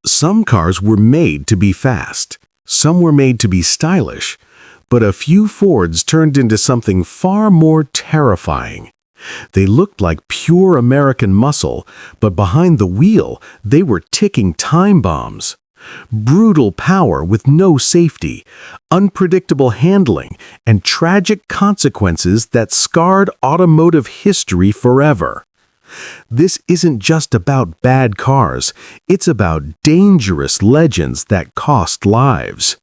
Some cars were made to be fast, some were made to be stylish, but a few Fords turned into something far more terrifying. They looked like pure American muscle, but behind the wheel, they were ticking time bombs. Brutal power with no safety, unpredictable handling, and tragic consequences that scarred automotive history forever. This isn't just about bad cars, it's about dangerous legends that cost lives.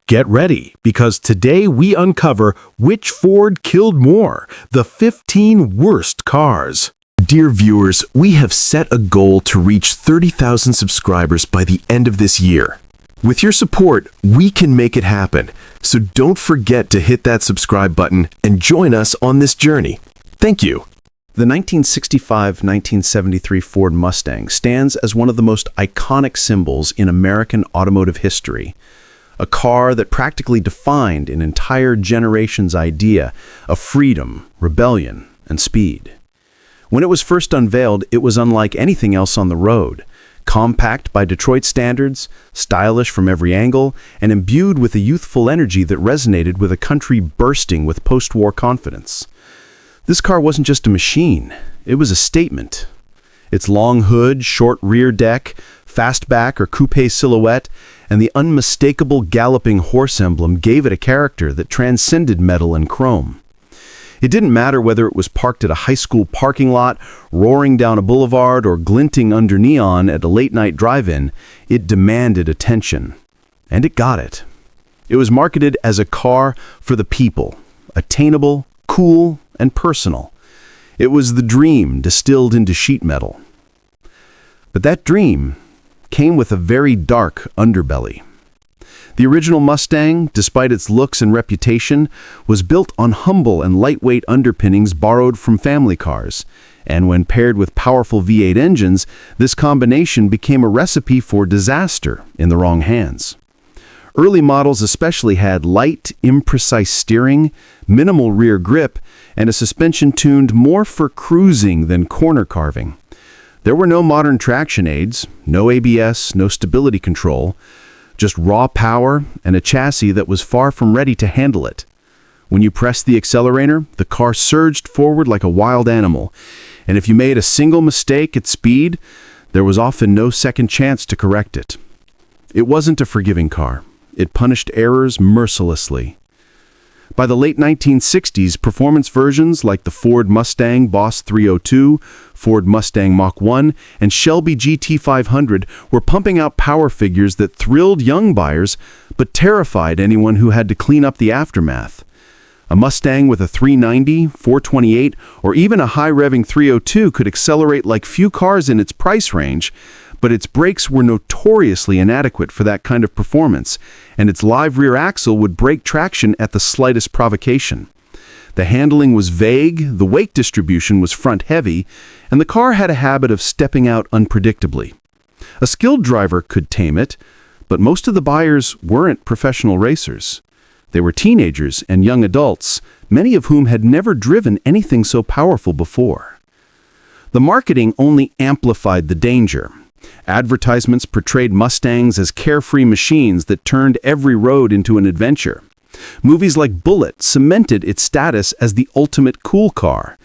Get ready, because today we uncover which Ford killed more, the 15 worst cars. Dear viewers, we have set a goal to reach 30,000 subscribers by the end of this year. With your support, we can make it happen, so don't forget to hit that subscribe button and join us on this journey. Thank you. The 1965-1973 Ford Mustang stands as one of the most iconic symbols in American automotive history. A car that practically defined an entire generation's idea of freedom, rebellion, and speed. When it was first unveiled, it was unlike anything else on the road. Compact by Detroit standards, stylish from every angle, and imbued with a youthful energy that resonated with a country bursting with post-war confidence. This car wasn't just a machine, it was a statement. Its long hood, short rear deck, fastback or coupe silhouette, and the unmistakable galloping horse emblem gave it a character that transcended metal and chrome. It didn't matter whether it was parked at a high school parking lot, roaring down a boulevard, or glinting under neon at a late-night drive-in, it demanded attention. And it got it. It was marketed as a car for the people, attainable, cool, and personal. It was the dream distilled into sheet metal. But that dream came with a very dark underbelly. The original Mustang, despite its looks and reputation, was built on humble and lightweight underpinnings borrowed from family cars, and when paired with powerful V8 engines, this combination became a recipe for disaster in the wrong hands. Early models especially had light, imprecise steering, minimal rear grip, and a suspension tuned more for cruising than corner carving. There were no modern traction aids, no ABS, no stability control, just raw power and a chassis that was far from ready to handle it. When you pressed the accelerator, the car surged forward like a wild animal, and if you made a single mistake at speed, there was often no second chance to correct it. It wasn't a forgiving car. It punished errors mercilessly. By the late 1960s, performance versions like the Ford Mustang Boss 302, Ford Mustang Mach 1, and Shelby GT500 were pumping out power figures that thrilled young buyers but terrified anyone who had to clean up the aftermath. A Mustang with a 390, 428, or even a high-revving 302 could accelerate like few cars in its price range, but its brakes were notoriously inadequate for that kind of performance, and its live rear axle would break traction at the slightest provocation. The handling was vague, the weight distribution was front-heavy, and the car had a habit of stepping out unpredictably. A skilled driver could tame it, but most of the buyers weren't professional racers. They were teenagers and young adults, many of whom had never driven anything so powerful before. The marketing only amplified the danger. Advertisements portrayed Mustangs as carefree machines that turned every road into an adventure. Movies like Bullitt cemented its status as the ultimate cool car.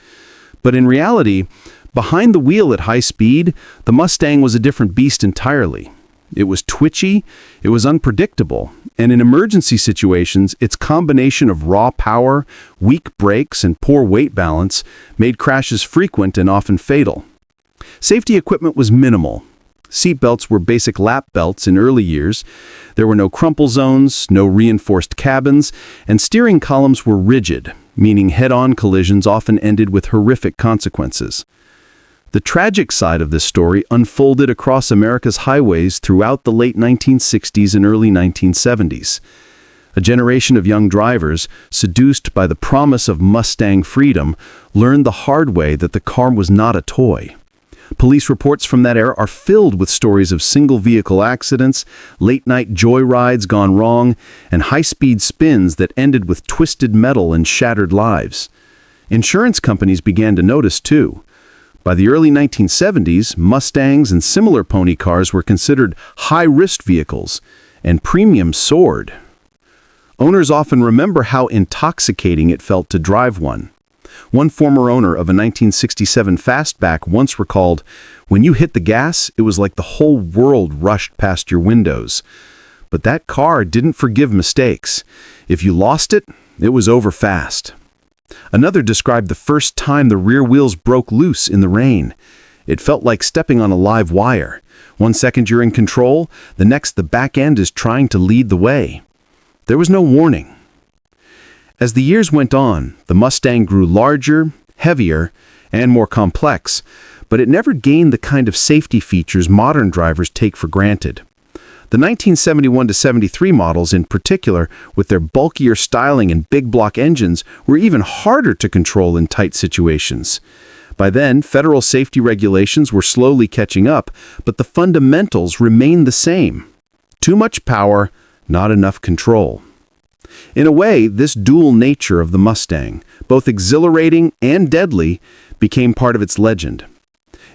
But in reality, behind the wheel at high speed, the Mustang was a different beast entirely. It was twitchy, it was unpredictable, and in emergency situations, its combination of raw power, weak brakes, and poor weight balance made crashes frequent and often fatal. Safety equipment was minimal. Seatbelts were basic lap belts in early years. There were no crumple zones, no reinforced cabins, and steering columns were rigid, meaning head-on collisions often ended with horrific consequences. The tragic side of this story unfolded across America's highways throughout the late 1960s and early 1970s. A generation of young drivers, seduced by the promise of Mustang freedom, learned the hard way that the car was not a toy. Police reports from that era are filled with stories of single-vehicle accidents, late-night joyrides gone wrong, and high-speed spins that ended with twisted metal and shattered lives. Insurance companies began to notice, too. By the early 1970s, Mustangs and similar pony cars were considered high-risk vehicles, and premiums soared. Owners often remember how intoxicating it felt to drive one. One former owner of a 1967 Fastback once recalled, "When you hit the gas, it was like the whole world rushed past your windows." But that car didn't forgive mistakes. If you lost it, it was over fast. Another described the first time the rear wheels broke loose in the rain. It felt like stepping on a live wire. 1 second you're in control, the next the back end is trying to lead the way. There was no warning. As the years went on, the Mustang grew larger, heavier, and more complex, but it never gained the kind of safety features modern drivers take for granted. The 1971 to 73 models in particular, with their bulkier styling and big block engines, were even harder to control in tight situations. By then, federal safety regulations were slowly catching up, but the fundamentals remained the same. Too much power, not enough control. In a way, this dual nature of the Mustang, both exhilarating and deadly, became part of its legend.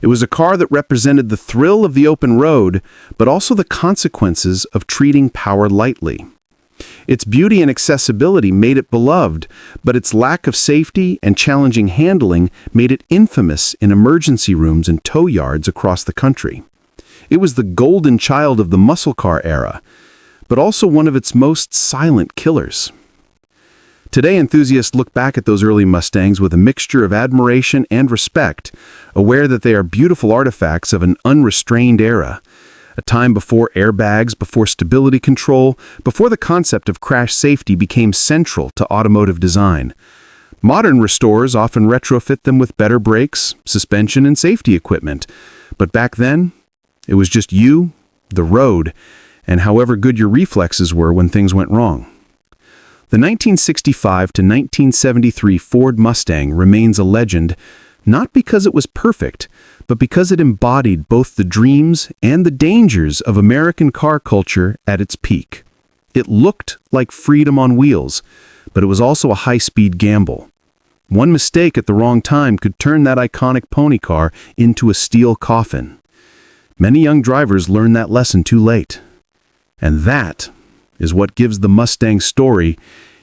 It was a car that represented the thrill of the open road, but also the consequences of treating power lightly. Its beauty and accessibility made it beloved, but its lack of safety and challenging handling made it infamous in emergency rooms and tow yards across the country. It was the golden child of the muscle car era, but also one of its most silent killers. Today, enthusiasts look back at those early Mustangs with a mixture of admiration and respect, aware that they are beautiful artifacts of an unrestrained era, a time before airbags, before stability control, before the concept of crash safety became central to automotive design. Modern restorers often retrofit them with better brakes, suspension, and safety equipment, but back then, it was just you, the road, and however good your reflexes were when things went wrong. The 1965 to 1973 Ford Mustang remains a legend, not because it was perfect, but because it embodied both the dreams and the dangers of American car culture at its peak. It looked like freedom on wheels, but it was also a high-speed gamble. One mistake at the wrong time could turn that iconic pony car into a steel coffin. Many young drivers learn that lesson too late. And that is what gives the Mustang story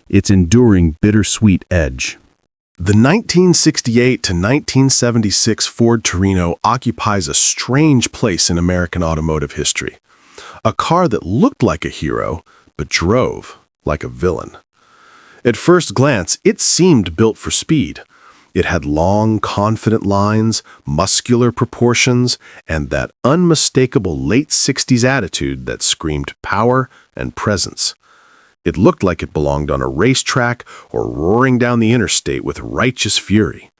its enduring bittersweet edge. The 1968 to 1976 Ford Torino occupies a strange place in American automotive history. A car that looked like a hero, but drove like a villain. At first glance, it seemed built for speed. It had long, confident lines, muscular proportions, and that unmistakable late 60s attitude that screamed power and presence. It looked like it belonged on a racetrack or roaring down the interstate with righteous fury.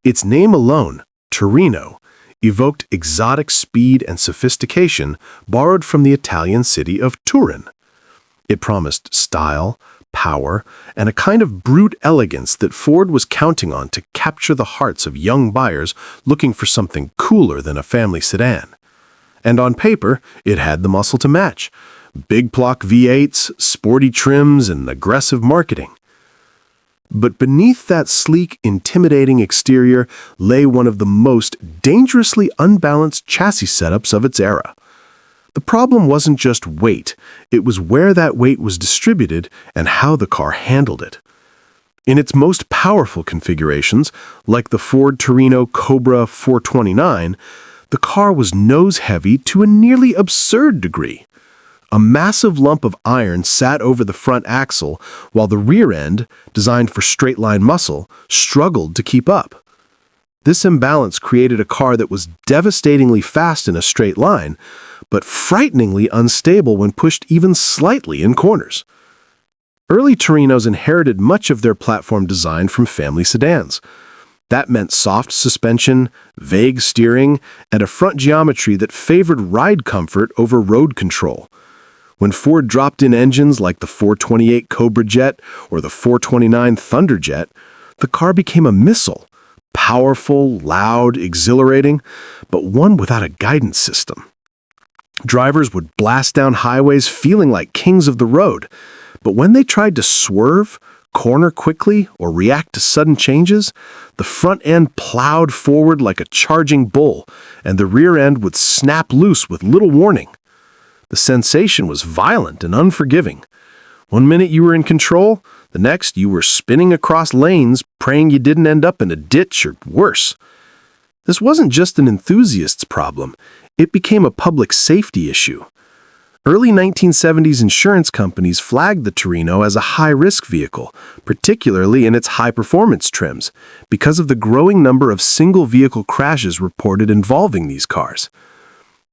Its name alone, Torino, evoked exotic speed and sophistication borrowed from the Italian city of Turin. It promised style, power, and a kind of brute elegance that Ford was counting on to capture the hearts of young buyers looking for something cooler than a family sedan. And on paper, it had the muscle to match. Big block V8s, sporty trims, and aggressive marketing. But beneath that sleek, intimidating exterior lay one of the most dangerously unbalanced chassis setups of its era. The problem wasn't just weight, it was where that weight was distributed and how the car handled it. In its most powerful configurations, like the Ford Torino Cobra 429, the car was nose-heavy to a nearly absurd degree. A massive lump of iron sat over the front axle, while the rear end, designed for straight-line muscle, struggled to keep up. This imbalance created a car that was devastatingly fast in a straight line, but frighteningly unstable when pushed even slightly in corners. Early Torinos inherited much of their platform design from family sedans. That meant soft suspension, vague steering, and a front geometry that favored ride comfort over road control. When Ford dropped in engines like the 428 Cobra Jet or the 429 Thunderjet, the car became a missile, powerful, loud, exhilarating, but one without a guidance system. Drivers would blast down highways feeling like kings of the road, but when they tried to swerve, corner quickly or react to sudden changes, the front end plowed forward like a charging bull, and the rear end would snap loose with little warning. The sensation was violent and unforgiving. One minute you were in control, the next you were spinning across lanes, praying you didn't end up in a ditch or worse. This wasn't just an enthusiast's problem. It became a public safety issue. Early 1970s insurance companies flagged the Torino as a high-risk vehicle, particularly in its high-performance trims, because of the growing number of single-vehicle crashes reported involving these cars.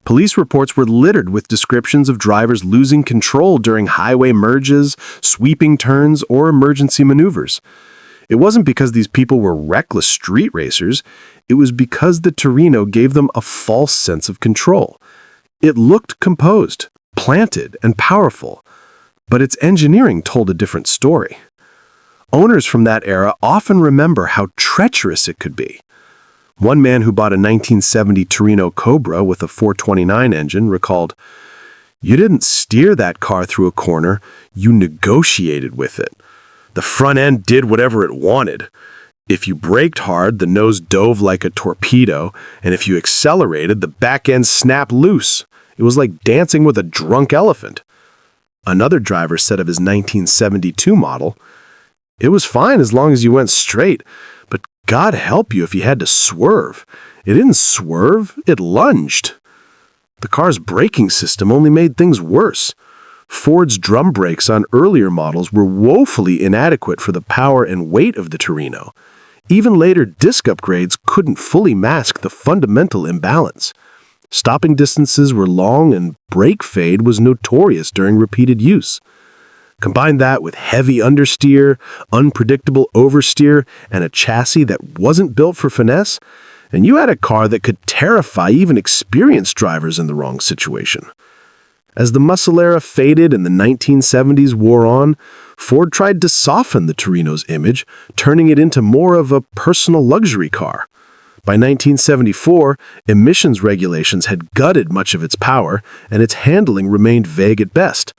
Police reports were littered with descriptions of drivers losing control during highway merges, sweeping turns, or emergency maneuvers. It wasn't because these people were reckless street racers. It was because the Torino gave them a false sense of control. It looked composed, planted, and powerful, but its engineering told a different story. Owners from that era often remember how treacherous it could be. One man who bought a 1970 Torino Cobra with a 429 engine recalled, "You didn't steer that car through a corner, you negotiated with it. The front end did whatever it wanted. If you braked hard, the nose dove like a torpedo, and if you accelerated, the back end snapped loose. It was like dancing with a drunk elephant." Another driver said of his 1972 model, "It was fine as long as you went straight, but God help you if you had to swerve. It didn't swerve, it lunged." The car's braking system only made things worse. Ford's drum brakes on earlier models were woefully inadequate for the power and weight of the Torino. Even later disc upgrades couldn't fully mask the fundamental imbalance. Stopping distances were long and brake fade was notorious during repeated use. Combine that with heavy understeer, unpredictable oversteer, and a chassis that wasn't built for finesse, and you had a car that could terrify even experienced drivers in the wrong situation. As the muscle era faded and the 1970s wore on, Ford tried to soften the Torino's image, turning it into more of a personal luxury car. By 1974, emissions regulations had gutted much of its power, and its handling remained vague at best.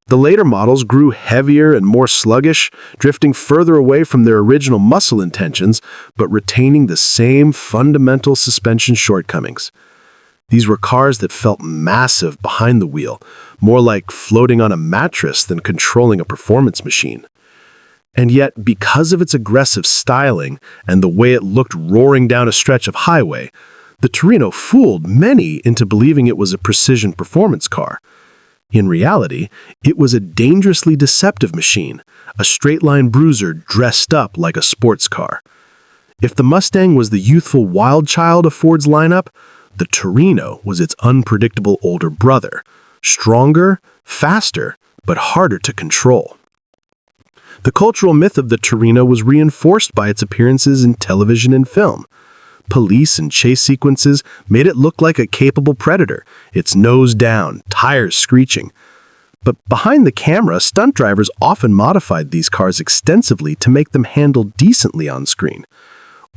The later models grew heavier and more sluggish, drifting further away from their original muscle intentions, but retaining the same fundamental suspension shortcomings. These were cars that felt massive behind the wheel, more like floating on a mattress than controlling a performance machine. And yet, because of its aggressive styling and the way it looked roaring down a stretch of highway, the Torino fooled many into believing it was a precision performance car. In reality, it was a dangerously deceptive machine, a straight-line bruiser dressed up like a sports car. If the Mustang was the youthful wild child of Ford's lineup, the Torino was its unpredictable older brother, stronger, faster, but harder to control. The cultural myth of the Torino was reinforced by its appearances in television and film. Police and chase sequences made it look like a capable predator, its nose down, tires screeching. But behind the camera, stunt drivers often modified these cars extensively to make them handle decently on screen.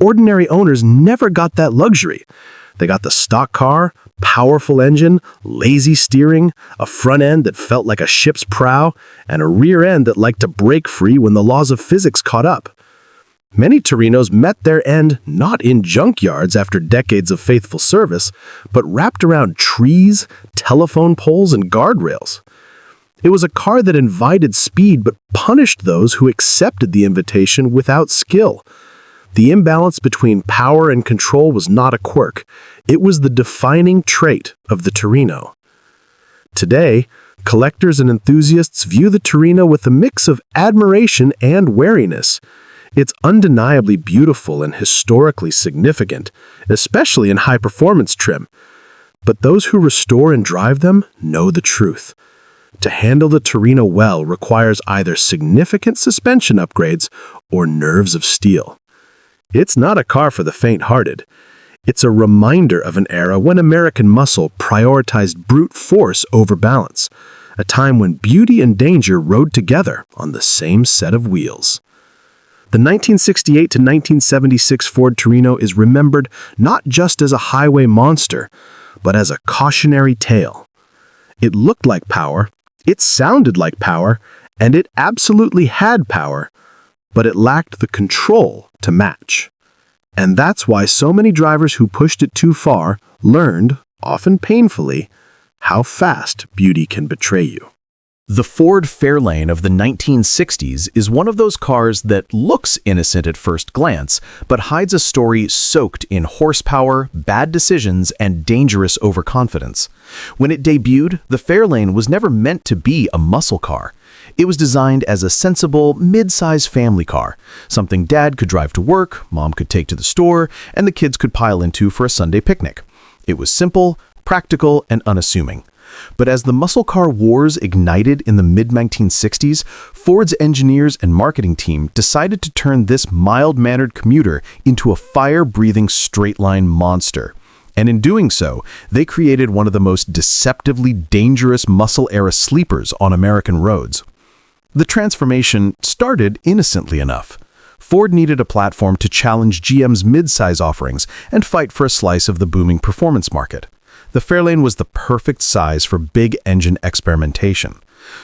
Ordinary owners never got that luxury. They got the stock car, powerful engine, lazy steering, a front end that felt like a ship's prow, and a rear end that liked to break free when the laws of physics caught up. Many Torinos met their end not in junkyards after decades of faithful service, but wrapped around trees, telephone poles, and guardrails. It was a car that invited speed but punished those who accepted the invitation without skill. The imbalance between power and control was not a quirk. It was the defining trait of the Torino. Today, collectors and enthusiasts view the Torino with a mix of admiration and wariness. It's undeniably beautiful and historically significant, especially in high-performance trim. But those who restore and drive them know the truth. To handle the Torino well requires either significant suspension upgrades or nerves of steel. It's not a car for the faint-hearted. It's a reminder of an era when American muscle prioritized brute force over balance, a time when beauty and danger rode together on the same set of wheels. The 1968 to 1976 Ford Torino is remembered not just as a highway monster, but as a cautionary tale. It looked like power, it sounded like power, and it absolutely had power, but it lacked the control to match. And that's why so many drivers who pushed it too far learned, often painfully, how fast beauty can betray you. The Ford Fairlane of the 1960s is one of those cars that looks innocent at first glance, but hides a story soaked in horsepower, bad decisions, and dangerous overconfidence. When it debuted, the Fairlane was never meant to be a muscle car. It was designed as a sensible, mid-size family car, something Dad could drive to work, Mom could take to the store, and the kids could pile into for a Sunday picnic. It was simple, practical, and unassuming. But as the muscle car wars ignited in the mid-1960s, Ford's engineers and marketing team decided to turn this mild-mannered commuter into a fire-breathing straight-line monster. And in doing so, they created one of the most deceptively dangerous muscle-era sleepers on American roads. The transformation started innocently enough. Ford needed a platform to challenge GM's mid-size offerings and fight for a slice of the booming performance market. The Fairlane was the perfect size for big engine experimentation.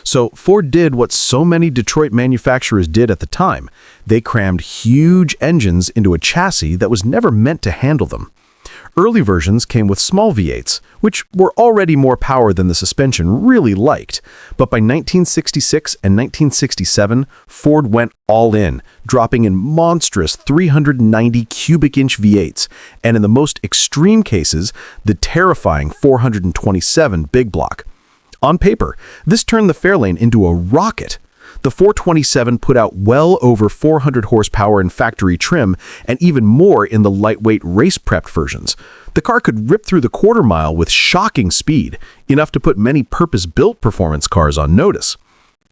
So Ford did what so many Detroit manufacturers did at the time. They crammed huge engines into a chassis that was never meant to handle them. Early versions came with small V8s, which were already more power than the suspension really liked. But by 1966 and 1967, Ford went all in, dropping in monstrous 390 cubic inch V8s, and in the most extreme cases, the terrifying 427 big block. On paper, this turned the Fairlane into a rocket. The 427 put out well over 400 horsepower in factory trim and even more in the lightweight race-prepped versions. The car could rip through the quarter mile with shocking speed, enough to put many purpose-built performance cars on notice.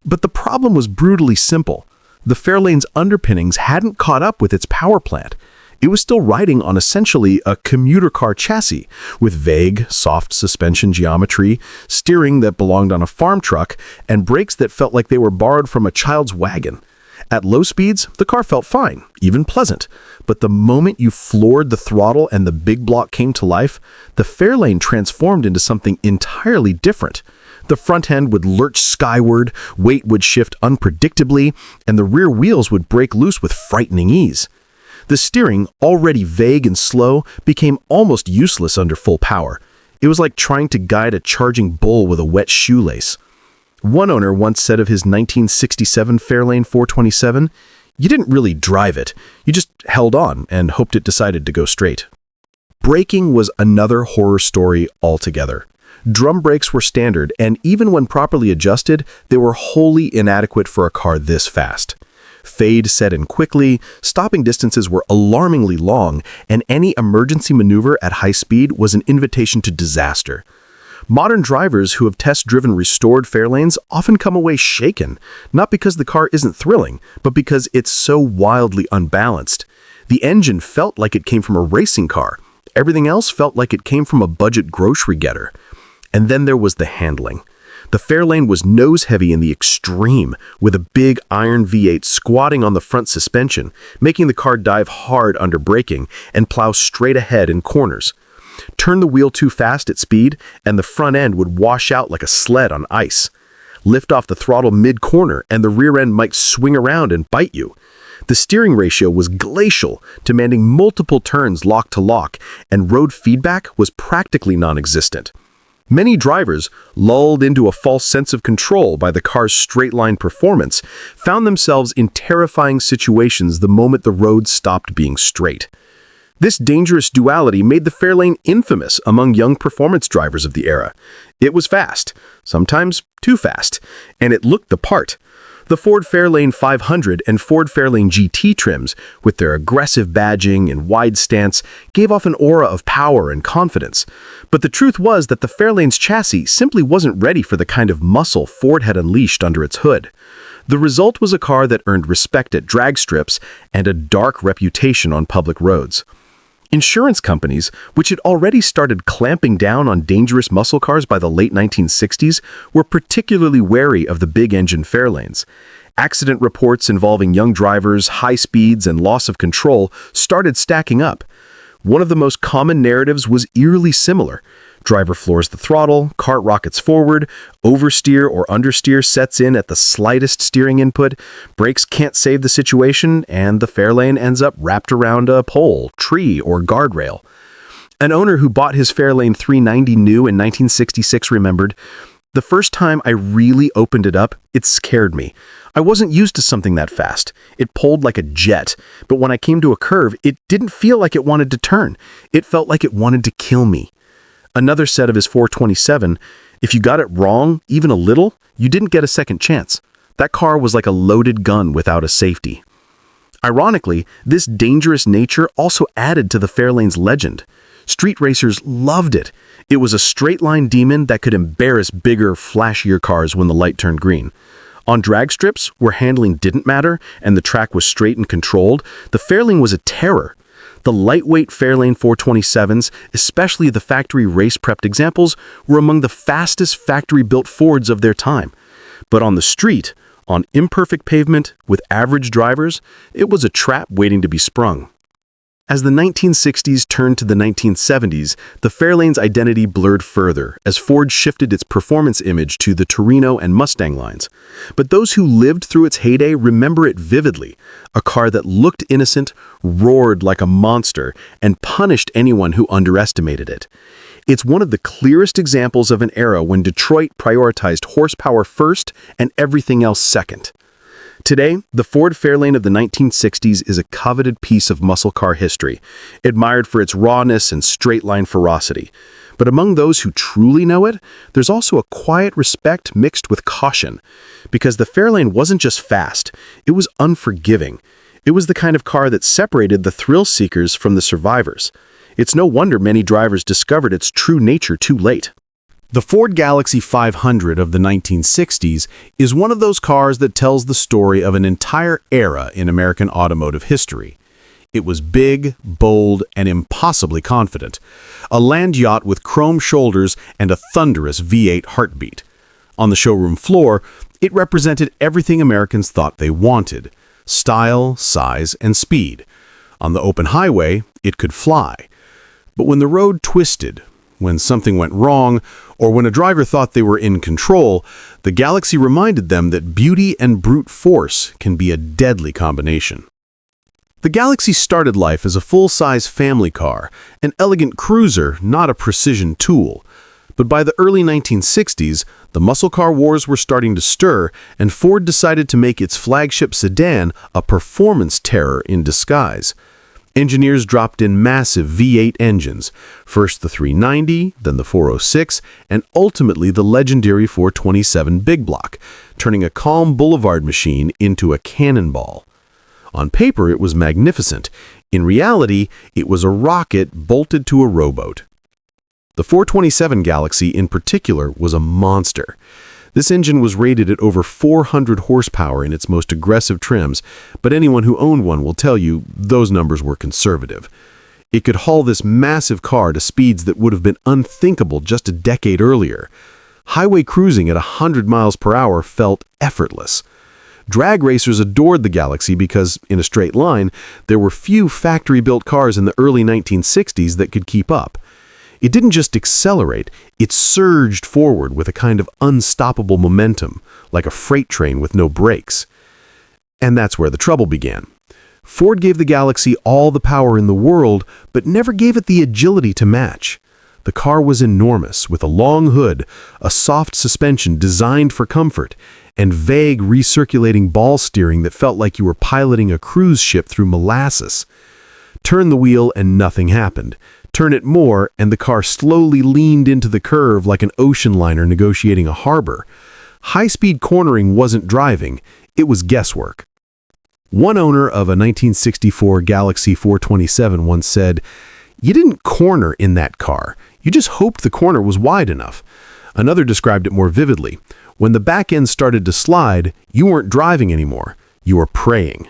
But the problem was brutally simple. The Fairlane's underpinnings hadn't caught up with its power plant. It was still riding on essentially a commuter car chassis, with vague, soft suspension geometry, steering that belonged on a farm truck, and brakes that felt like they were borrowed from a child's wagon. At low speeds, the car felt fine, even pleasant. But the moment you floored the throttle and the big block came to life, the Fairlane transformed into something entirely different. The front end would lurch skyward, weight would shift unpredictably, and the rear wheels would break loose with frightening ease. The steering, already vague and slow, became almost useless under full power. It was like trying to guide a charging bull with a wet shoelace. One owner once said of his 1967 Fairlane 427, "You didn't really drive it. You just held on and hoped it decided to go straight." Braking was another horror story altogether. Drum brakes were standard, and even when properly adjusted, they were wholly inadequate for a car this fast. Fade set in quickly, stopping distances were alarmingly long, and any emergency maneuver at high speed was an invitation to disaster. Modern drivers who have test-driven restored Fairlanes often come away shaken, not because the car isn't thrilling, but because it's so wildly unbalanced. The engine felt like it came from a racing car. Everything else felt like it came from a budget grocery getter. And then there was the handling. The Fairlane was nose-heavy in the extreme, with a big iron V8 squatting on the front suspension, making the car dive hard under braking and plow straight ahead in corners. Turn the wheel too fast at speed, and the front end would wash out like a sled on ice. Lift off the throttle mid-corner, and the rear end might swing around and bite you. The steering ratio was glacial, demanding multiple turns lock to lock, and road feedback was practically non-existent. Many drivers, lulled into a false sense of control by the car's straight-line performance, found themselves in terrifying situations the moment the road stopped being straight. This dangerous duality made the Fairlane infamous among young performance drivers of the era. It was fast, sometimes too fast, and it looked the part. The Ford Fairlane 500 and Ford Fairlane GT trims, with their aggressive badging and wide stance, gave off an aura of power and confidence. But the truth was that the Fairlane's chassis simply wasn't ready for the kind of muscle Ford had unleashed under its hood. The result was a car that earned respect at drag strips and a dark reputation on public roads. Insurance companies, which had already started clamping down on dangerous muscle cars by the late 1960s, were particularly wary of the big-engine Fairlanes. Accident reports involving young drivers, high speeds, and loss of control started stacking up. One of the most common narratives was eerily similar. Driver floors the throttle, cart rockets forward, oversteer or understeer sets in at the slightest steering input, brakes can't save the situation, and the Fairlane ends up wrapped around a pole, tree, or guardrail. An owner who bought his Fairlane 390 new in 1966 remembered, "The first time I really opened it up, it scared me. I wasn't used to something that fast. It pulled like a jet, but when I came to a curve, it didn't feel like it wanted to turn. It felt like it wanted to kill me." Another said of his 427, "If you got it wrong, even a little, you didn't get a second chance. That car was like a loaded gun without a safety." Ironically, this dangerous nature also added to the Fairlane's legend. Street racers loved it. It was a straight-line demon that could embarrass bigger, flashier cars when the light turned green. On drag strips, where handling didn't matter and the track was straight and controlled, the Fairlane was a terror. The lightweight Fairlane 427s, especially the factory race-prepped examples, were among the fastest factory-built Fords of their time. But on the street, on imperfect pavement, with average drivers, it was a trap waiting to be sprung. As the 1960s turned to the 1970s, the Fairlane's identity blurred further as Ford shifted its performance image to the Torino and Mustang lines. But those who lived through its heyday remember it vividly, a car that looked innocent, roared like a monster, and punished anyone who underestimated it. It's one of the clearest examples of an era when Detroit prioritized horsepower first and everything else second. Today, the Ford Fairlane of the 1960s is a coveted piece of muscle car history, admired for its rawness and straight-line ferocity. But among those who truly know it, there's also a quiet respect mixed with caution. Because the Fairlane wasn't just fast, it was unforgiving. It was the kind of car that separated the thrill seekers from the survivors. It's no wonder many drivers discovered its true nature too late. The Ford Galaxie 500 of the 1960s is one of those cars that tells the story of an entire era in American automotive history. It was big, bold, and impossibly confident. A land yacht with chrome shoulders and a thunderous V8 heartbeat. On the showroom floor, it represented everything Americans thought they wanted: style, size, and speed. On the open highway, it could fly. But when the road twisted, when something went wrong, or when a driver thought they were in control, the Galaxie reminded them that beauty and brute force can be a deadly combination. The Galaxie started life as a full-size family car, an elegant cruiser, not a precision tool. But by the early 1960s, the muscle car wars were starting to stir, and Ford decided to make its flagship sedan a performance terror in disguise. Engineers dropped in massive V8 engines, first the 390, then the 406, and ultimately the legendary 427 big block, turning a calm boulevard machine into a cannonball. On paper, it was magnificent. In reality, it was a rocket bolted to a rowboat. The 427 Galaxie, in particular, was a monster. This engine was rated at over 400 horsepower in its most aggressive trims, but anyone who owned one will tell you those numbers were conservative. It could haul this massive car to speeds that would have been unthinkable just a decade earlier. Highway cruising at 100 miles per hour felt effortless. Drag racers adored the Galaxie because, in a straight line, there were few factory-built cars in the early 1960s that could keep up. It didn't just accelerate, it surged forward with a kind of unstoppable momentum, like a freight train with no brakes. And that's where the trouble began. Ford gave the Galaxie all the power in the world, but never gave it the agility to match. The car was enormous, with a long hood, a soft suspension designed for comfort, and vague recirculating ball steering that felt like you were piloting a cruise ship through molasses. Turn the wheel and nothing happened. Turn it more, and the car slowly leaned into the curve like an ocean liner negotiating a harbor. High-speed cornering wasn't driving, it was guesswork. One owner of a 1964 Galaxie 427 once said, "You didn't corner in that car, you just hoped the corner was wide enough." Another described it more vividly. When the back end started to slide, you weren't driving anymore, you were praying.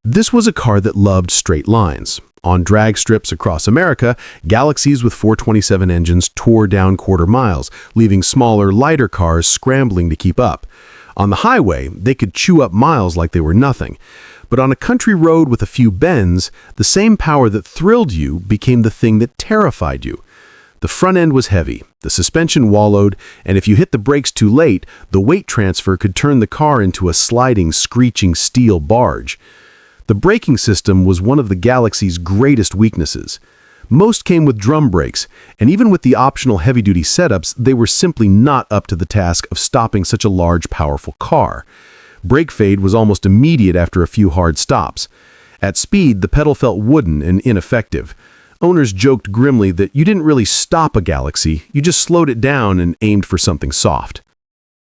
This was a car that loved straight lines. On drag strips across America, Galaxies with 427 engines tore down quarter miles, leaving smaller, lighter cars scrambling to keep up. On the highway, they could chew up miles like they were nothing. But on a country road with a few bends, the same power that thrilled you became the thing that terrified you. The front end was heavy, the suspension wallowed, and if you hit the brakes too late, the weight transfer could turn the car into a sliding, screeching steel barge. The braking system was one of the Galaxie's greatest weaknesses. Most came with drum brakes, and even with the optional heavy-duty setups, they were simply not up to the task of stopping such a large, powerful car. Brake fade was almost immediate after a few hard stops. At speed, the pedal felt wooden and ineffective. Owners joked grimly that you didn't really stop a Galaxie, you just slowed it down and aimed for something soft.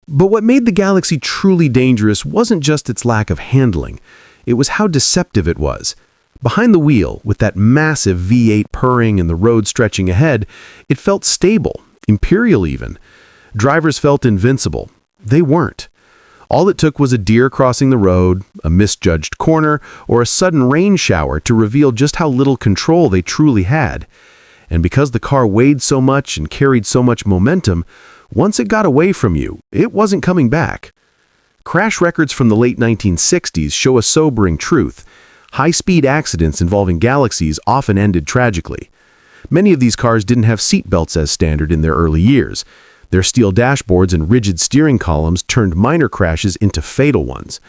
But what made the Galaxie truly dangerous wasn't just its lack of handling. It was how deceptive it was. Behind the wheel, with that massive V8 purring and the road stretching ahead, it felt stable, imperial even. Drivers felt invincible. They weren't. All it took was a deer crossing the road, a misjudged corner, or a sudden rain shower to reveal just how little control they truly had. And because the car weighed so much and carried so much momentum, once it got away from you, it wasn't coming back. Crash records from the late 1960s show a sobering truth. High-speed accidents involving Galaxies often ended tragically. Many of these cars didn't have seat belts as standard in their early years. Their steel dashboards and rigid steering columns turned minor crashes into fatal ones.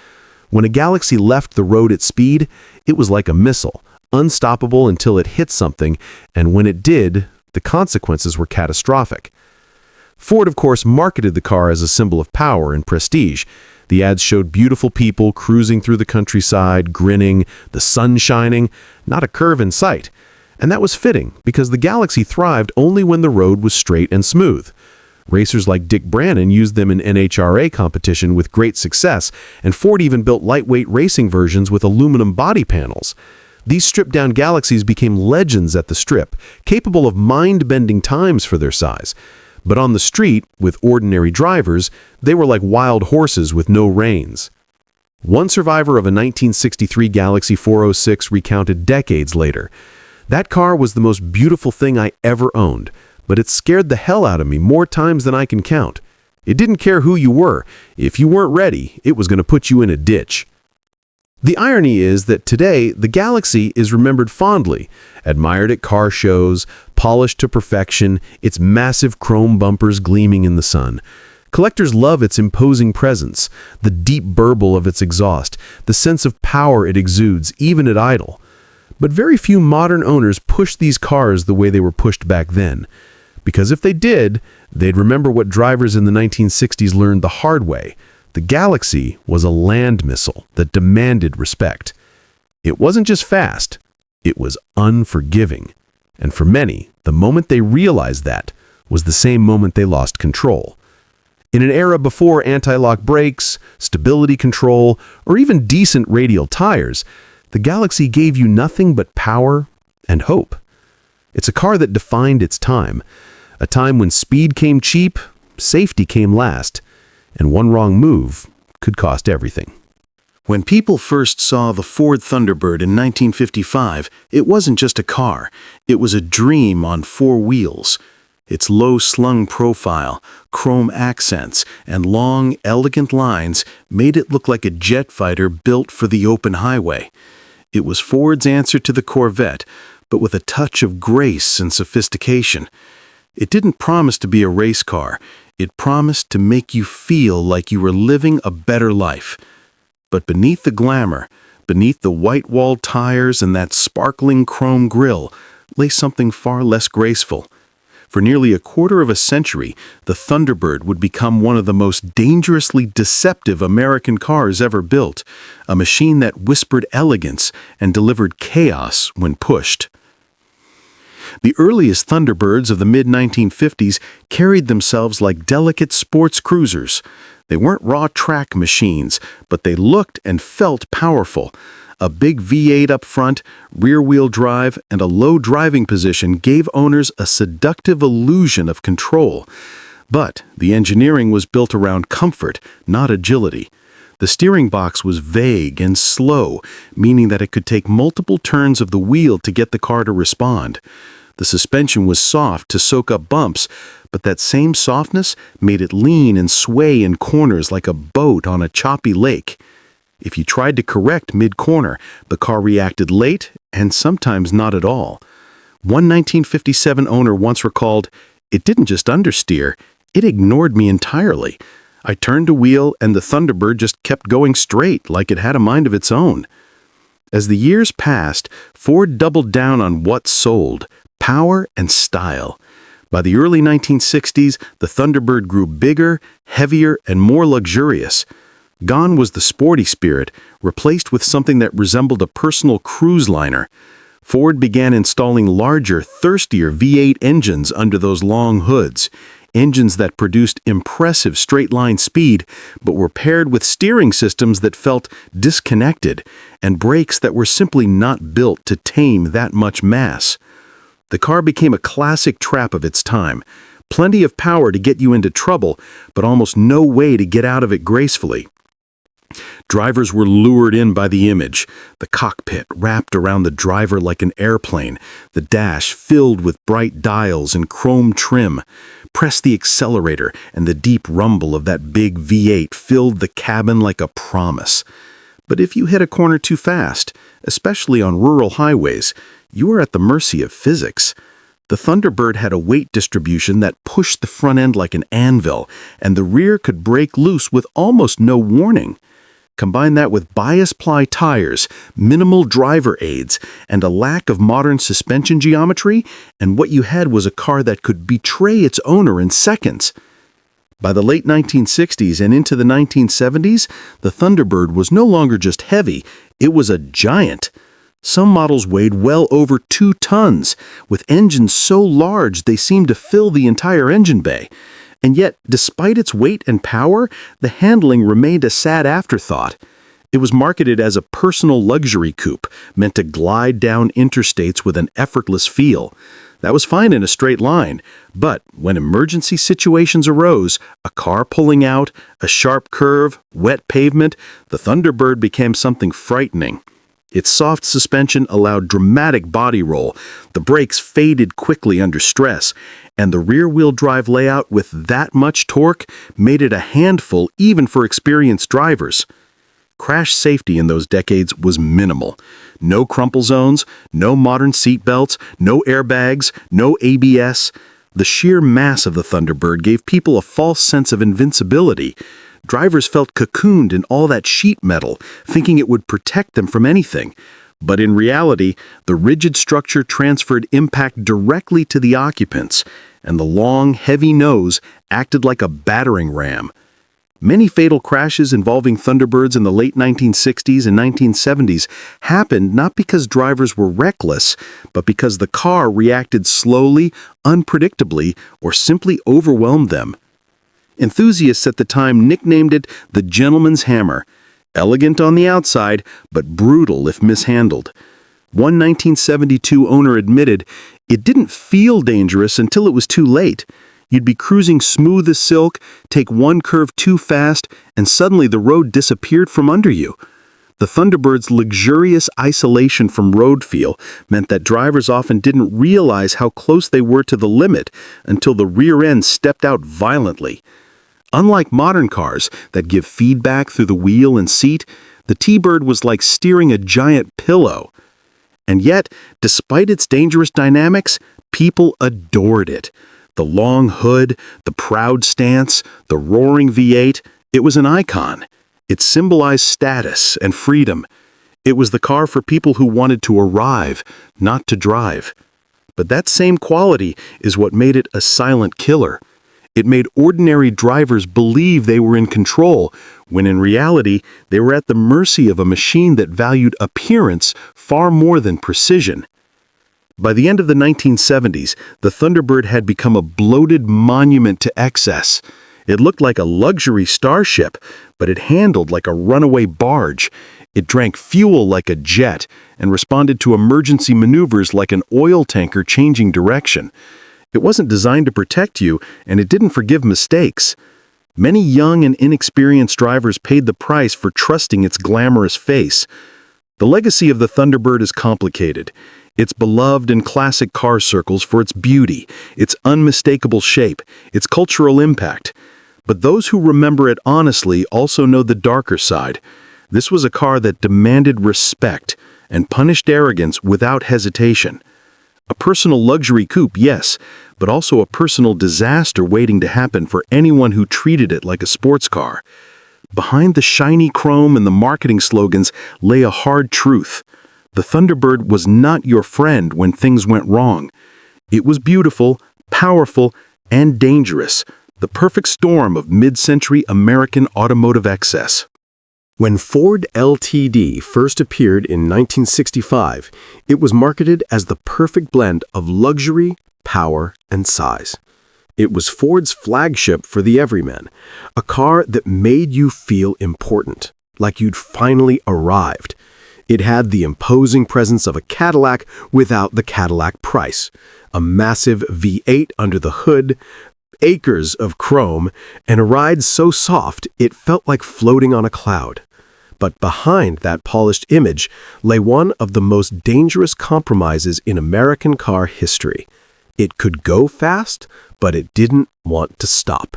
When a Galaxie left the road at speed, it was like a missile, unstoppable until it hit something, and when it did, the consequences were catastrophic. Ford, of course, marketed the car as a symbol of power and prestige. The ads showed beautiful people cruising through the countryside, grinning, the sun shining, not a curve in sight. And that was fitting, because the Galaxie thrived only when the road was straight and smooth. Racers like Dick Brannon used them in NHRA competition with great success, and Ford even built lightweight racing versions with aluminum body panels. These stripped-down Galaxies became legends at the Strip, capable of mind-bending times for their size. But on the street, with ordinary drivers, they were like wild horses with no reins. One survivor of a 1963 Galaxie 406 recounted decades later, "That car was the most beautiful thing I ever owned, but it scared the hell out of me more times than I can count. It didn't care who you were. If you weren't ready, it was going to put you in a ditch." The irony is that today, the Galaxie is remembered fondly, admired at car shows, polished to perfection, its massive chrome bumpers gleaming in the sun. Collectors love its imposing presence, the deep burble of its exhaust, the sense of power it exudes, even at idle. But very few modern owners push these cars the way they were pushed back then. Because if they did, they'd remember what drivers in the 1960s learned the hard way. The Galaxie was a land missile that demanded respect. It wasn't just fast, it was unforgiving. And for many, the moment they realized that was the same moment they lost control. In an era before anti-lock brakes, stability control, or even decent radial tires, the Galaxie gave you nothing but power and hope. It's a car that defined its time, a time when speed came cheap, safety came last, and one wrong move could cost everything. When people first saw the Ford Thunderbird in 1955, it wasn't just a car, it was a dream on four wheels. Its low-slung profile, chrome accents, and long, elegant lines made it look like a jet fighter built for the open highway. It was Ford's answer to the Corvette, but with a touch of grace and sophistication. It didn't promise to be a race car. It promised to make you feel like you were living a better life. But beneath the glamour, beneath the white-walled tires and that sparkling chrome grille, lay something far less graceful. For nearly a quarter of a century, the Thunderbird would become one of the most dangerously deceptive American cars ever built, a machine that whispered elegance and delivered chaos when pushed. The earliest Thunderbirds of the mid-1950s carried themselves like delicate sports cruisers. They weren't raw track machines, but they looked and felt powerful. A big V8 up front, rear-wheel drive, and a low driving position gave owners a seductive illusion of control. But the engineering was built around comfort, not agility. The steering box was vague and slow, meaning that it could take multiple turns of the wheel to get the car to respond. The suspension was soft to soak up bumps, but that same softness made it lean and sway in corners like a boat on a choppy lake. If you tried to correct mid-corner, the car reacted late and sometimes not at all. One 1957 owner once recalled, "It didn't just understeer, it ignored me entirely. I turned a wheel and the Thunderbird just kept going straight like it had a mind of its own." As the years passed, Ford doubled down on what sold: power and style. By the early 1960s, the Thunderbird grew bigger, heavier, and more luxurious. Gone was the sporty spirit, replaced with something that resembled a personal cruise liner. Ford began installing larger, thirstier V8 engines under those long hoods, engines that produced impressive straight-line speed, but were paired with steering systems that felt disconnected and brakes that were simply not built to tame that much mass. The car became a classic trap of its time. Plenty of power to get you into trouble, but almost no way to get out of it gracefully. Drivers were lured in by the image, the cockpit wrapped around the driver like an airplane, the dash filled with bright dials and chrome trim. Press the accelerator, and the deep rumble of that big V8 filled the cabin like a promise. But if you hit a corner too fast, especially on rural highways, you were at the mercy of physics. The Thunderbird had a weight distribution that pushed the front end like an anvil, and the rear could break loose with almost no warning. Combine that with bias-ply tires, minimal driver aids, and a lack of modern suspension geometry, and what you had was a car that could betray its owner in seconds. By the late 1960s and into the 1970s, the Thunderbird was no longer just heavy, it was a giant. Some models weighed well over 2 tons, with engines so large they seemed to fill the entire engine bay. And yet, despite its weight and power, the handling remained a sad afterthought. It was marketed as a personal luxury coupe, meant to glide down interstates with an effortless feel. That was fine in a straight line, but when emergency situations arose, a car pulling out, a sharp curve, wet pavement, the Thunderbird became something frightening. Its soft suspension allowed dramatic body roll, the brakes faded quickly under stress, and the rear-wheel drive layout with that much torque made it a handful even for experienced drivers. Crash safety in those decades was minimal. No crumple zones, no modern seat belts, no airbags, no ABS. The sheer mass of the Thunderbird gave people a false sense of invincibility. Drivers felt cocooned in all that sheet metal, thinking it would protect them from anything. But in reality, the rigid structure transferred impact directly to the occupants, and the long, heavy nose acted like a battering ram. Many fatal crashes involving Thunderbirds in the late 1960s and 1970s happened not because drivers were reckless, but because the car reacted slowly, unpredictably, or simply overwhelmed them. Enthusiasts at the time nicknamed it the gentleman's hammer, elegant on the outside, but brutal if mishandled. One 1972 owner admitted, "It didn't feel dangerous until it was too late. You'd be cruising smooth as silk, take one curve too fast, and suddenly the road disappeared from under you." The Thunderbird's luxurious isolation from road feel meant that drivers often didn't realize how close they were to the limit until the rear end stepped out violently. Unlike modern cars that give feedback through the wheel and seat, the T-Bird was like steering a giant pillow. And yet, despite its dangerous dynamics, people adored it. The long hood, the proud stance, the roaring V8, it was an icon. It symbolized status and freedom. It was the car for people who wanted to arrive, not to drive. But that same quality is what made it a silent killer. It made ordinary drivers believe they were in control, when in reality, they were at the mercy of a machine that valued appearance far more than precision. By the end of the 1970s, the Thunderbird had become a bloated monument to excess. It looked like a luxury starship, but it handled like a runaway barge. It drank fuel like a jet and responded to emergency maneuvers like an oil tanker changing direction. It wasn't designed to protect you, and it didn't forgive mistakes. Many young and inexperienced drivers paid the price for trusting its glamorous face. The legacy of the Thunderbird is complicated. It's beloved in classic car circles for its beauty, its unmistakable shape, its cultural impact. But those who remember it honestly also know the darker side. This was a car that demanded respect and punished arrogance without hesitation. A personal luxury coupe, yes, but also a personal disaster waiting to happen for anyone who treated it like a sports car. Behind the shiny chrome and the marketing slogans lay a hard truth. The Thunderbird was not your friend when things went wrong. It was beautiful, powerful, and dangerous, the perfect storm of mid-century American automotive excess. When Ford Ltd. first appeared in 1965, it was marketed as the perfect blend of luxury, power, and size. It was Ford's flagship for the everyman, a car that made you feel important, like you'd finally arrived. It had the imposing presence of a Cadillac without the Cadillac price, a massive V8 under the hood, acres of chrome, and a ride so soft it felt like floating on a cloud. But behind that polished image lay one of the most dangerous compromises in American car history. It could go fast, but it didn't want to stop.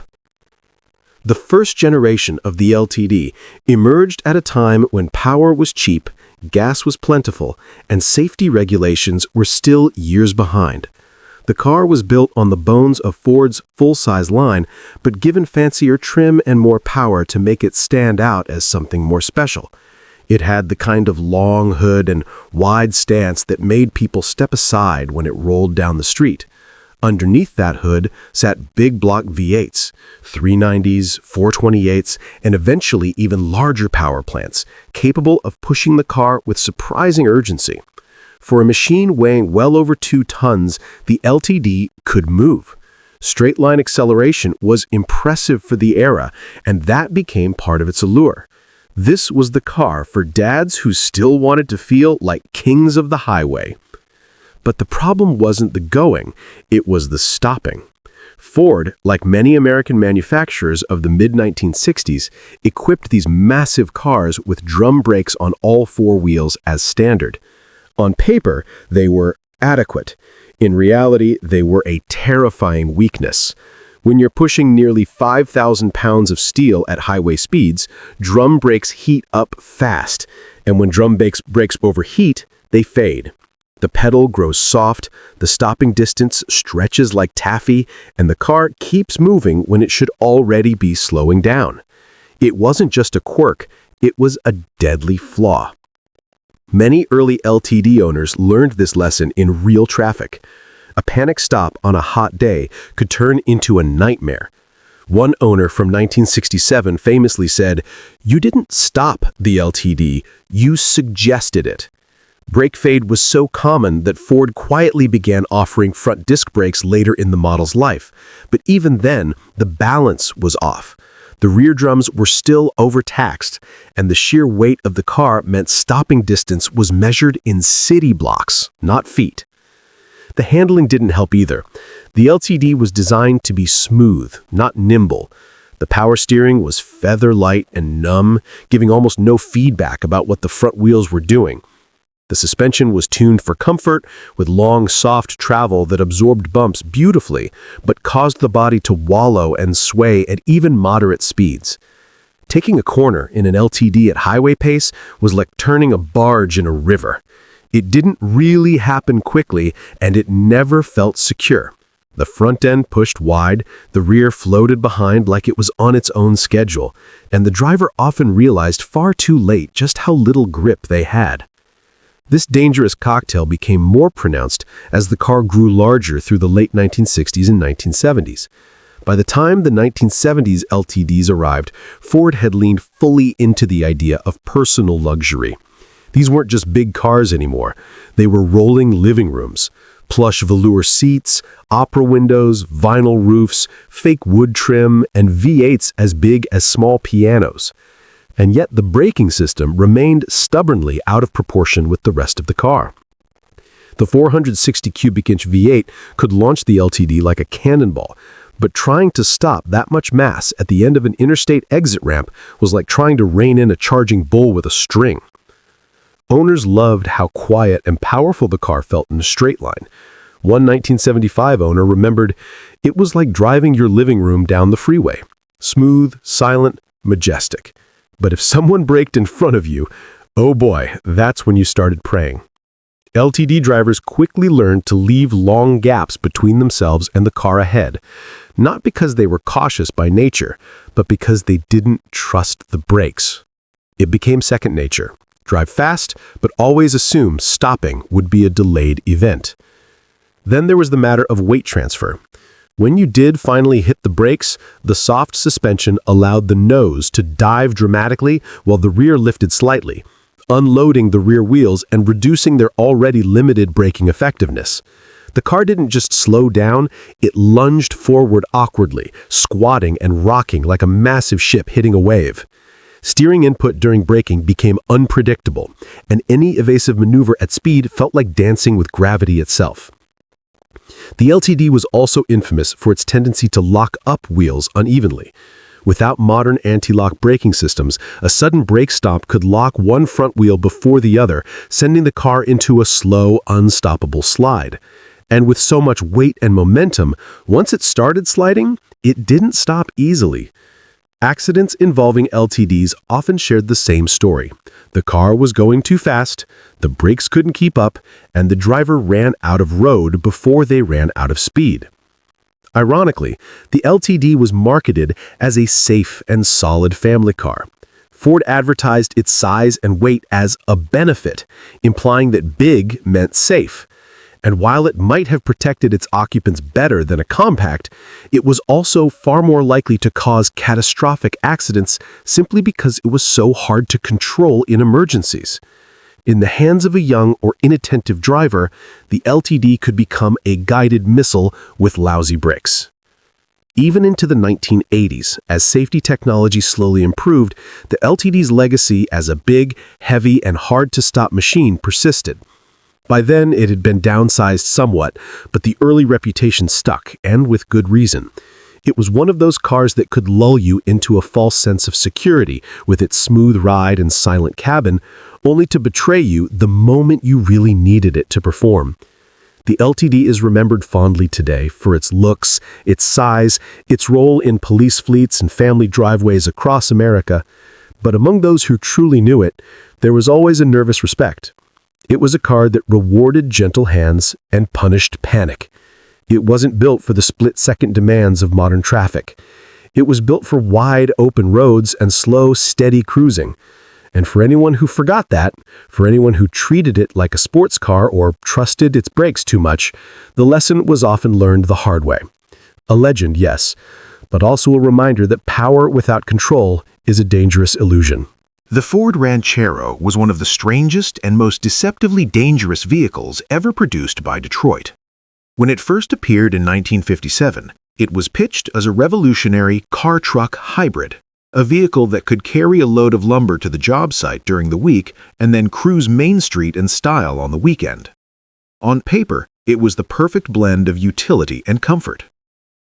The first generation of the LTD emerged at a time when power was cheap, gas was plentiful, and safety regulations were still years behind. The car was built on the bones of Ford's full-size line, but given fancier trim and more power to make it stand out as something more special. It had the kind of long hood and wide stance that made people step aside when it rolled down the street. Underneath that hood sat big block V8s, 390s, 428s, and eventually even larger power plants, capable of pushing the car with surprising urgency. For a machine weighing well over 2 tons, the LTD could move. Straight-line acceleration was impressive for the era, and that became part of its allure. This was the car for dads who still wanted to feel like kings of the highway. But the problem wasn't the going, it was the stopping. Ford, like many American manufacturers of the mid-1960s, equipped these massive cars with drum brakes on all 4 wheels as standard. On paper, they were adequate. In reality, they were a terrifying weakness. When you're pushing nearly 5,000 pounds of steel at highway speeds, drum brakes heat up fast, and when drum brakes overheat, they fade. The pedal grows soft, the stopping distance stretches like taffy, and the car keeps moving when it should already be slowing down. It wasn't just a quirk, it was a deadly flaw. Many early LTD owners learned this lesson in real traffic. A panic stop on a hot day could turn into a nightmare. One owner from 1967 famously said, "You didn't stop the LTD, you suggested it." Brake fade was so common that Ford quietly began offering front disc brakes later in the model's life. But even then, the balance was off. The rear drums were still overtaxed, and the sheer weight of the car meant stopping distance was measured in city blocks, not feet. The handling didn't help either. The LTD was designed to be smooth, not nimble. The power steering was feather-light and numb, giving almost no feedback about what the front wheels were doing. The suspension was tuned for comfort, with long, soft travel that absorbed bumps beautifully, but caused the body to wallow and sway at even moderate speeds. Taking a corner in an LTD at highway pace was like turning a barge in a river. It didn't really happen quickly, and it never felt secure. The front end pushed wide, the rear floated behind like it was on its own schedule, and the driver often realized far too late just how little grip they had. This dangerous cocktail became more pronounced as the car grew larger through the late 1960s and 1970s. By the time the 1970s LTDs arrived, Ford had leaned fully into the idea of personal luxury. These weren't just big cars anymore. They were rolling living rooms. Plush velour seats, opera windows, vinyl roofs, fake wood trim, and V8s as big as small pianos. And yet the braking system remained stubbornly out of proportion with the rest of the car. The 460 cubic inch V8 could launch the LTD like a cannonball, but trying to stop that much mass at the end of an interstate exit ramp was like trying to rein in a charging bull with a string. Owners loved how quiet and powerful the car felt in a straight line. One 1975 owner remembered, "It was like driving your living room down the freeway. Smooth, silent, majestic. But if someone braked in front of you, oh boy, that's when you started praying." LTD drivers quickly learned to leave long gaps between themselves and the car ahead, not because they were cautious by nature, but because they didn't trust the brakes. It became second nature. Drive fast, but always assume stopping would be a delayed event. Then there was the matter of weight transfer. When you did finally hit the brakes, the soft suspension allowed the nose to dive dramatically while the rear lifted slightly, unloading the rear wheels and reducing their already limited braking effectiveness. The car didn't just slow down, it lunged forward awkwardly, squatting and rocking like a massive ship hitting a wave. Steering input during braking became unpredictable, and any evasive maneuver at speed felt like dancing with gravity itself. The LTD was also infamous for its tendency to lock up wheels unevenly. Without modern anti-lock braking systems, a sudden brake stop could lock one front wheel before the other, sending the car into a slow, unstoppable slide. And with so much weight and momentum, once it started sliding, it didn't stop easily. Accidents involving LTDs often shared the same story. The car was going too fast, the brakes couldn't keep up, and the driver ran out of road before they ran out of speed. Ironically, the LTD was marketed as a safe and solid family car. Ford advertised its size and weight as a benefit, implying that big meant safe. And while it might have protected its occupants better than a compact, it was also far more likely to cause catastrophic accidents simply because it was so hard to control in emergencies. In the hands of a young or inattentive driver, the LTD could become a guided missile with lousy brakes. Even into the 1980s, as safety technology slowly improved, the LTD's legacy as a big, heavy, and hard-to-stop machine persisted. By then, it had been downsized somewhat, but the early reputation stuck, and with good reason. It was one of those cars that could lull you into a false sense of security with its smooth ride and silent cabin, only to betray you the moment you really needed it to perform. The LTD is remembered fondly today for its looks, its size, its role in police fleets and family driveways across America. But among those who truly knew it, there was always a nervous respect. It was a car that rewarded gentle hands and punished panic. It wasn't built for the split-second demands of modern traffic. It was built for wide, open roads and slow, steady cruising. And for anyone who forgot that, for anyone who treated it like a sports car or trusted its brakes too much, the lesson was often learned the hard way. A legend, yes, but also a reminder that power without control is a dangerous illusion. The Ford Ranchero was one of the strangest and most deceptively dangerous vehicles ever produced by Detroit. When it first appeared in 1957, it was pitched as a revolutionary car-truck hybrid, a vehicle that could carry a load of lumber to the job site during the week and then cruise Main Street in style on the weekend. On paper, it was the perfect blend of utility and comfort.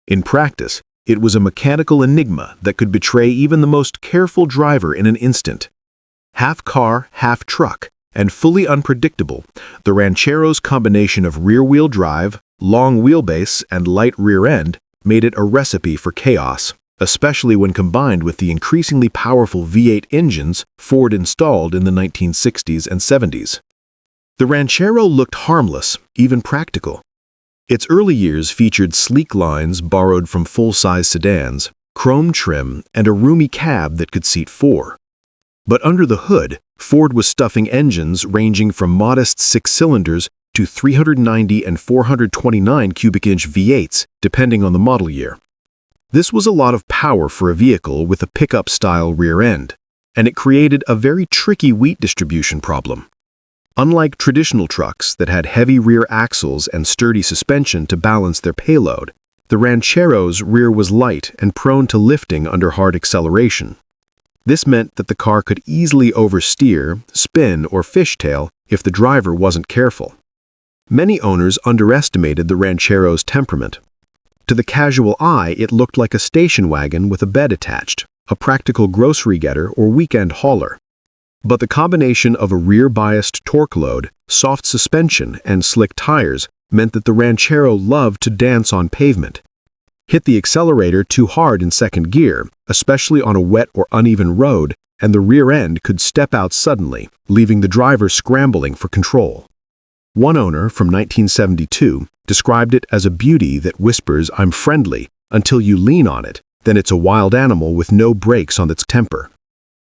In practice, it was a mechanical enigma that could betray even the most careful driver in an instant. Half car, half truck, and fully unpredictable, the Ranchero's combination of rear-wheel drive, long wheelbase, and light rear end made it a recipe for chaos, especially when combined with the increasingly powerful V8 engines Ford installed in the 1960s and 70s. The Ranchero looked harmless, even practical. Its early years featured sleek lines borrowed from full-size sedans, chrome trim, and a roomy cab that could seat 4. But under the hood, Ford was stuffing engines ranging from modest 6 cylinders to 390 and 429 cubic-inch V8s, depending on the model year. This was a lot of power for a vehicle with a pickup-style rear end, and it created a very tricky weight distribution problem. Unlike traditional trucks that had heavy rear axles and sturdy suspension to balance their payload, the Ranchero's rear was light and prone to lifting under hard acceleration. This meant that the car could easily oversteer, spin, or fishtail if the driver wasn't careful. Many owners underestimated the Ranchero's temperament. To the casual eye, it looked like a station wagon with a bed attached, a practical grocery getter or weekend hauler. But the combination of a rear-biased torque load, soft suspension, and slick tires meant that the Ranchero loved to dance on pavement. Hit the accelerator too hard in second gear, especially on a wet or uneven road, and the rear end could step out suddenly, leaving the driver scrambling for control. One owner from 1972 described it as a beauty that whispers, "I'm friendly," until you lean on it, then it's a wild animal with no brakes on its temper.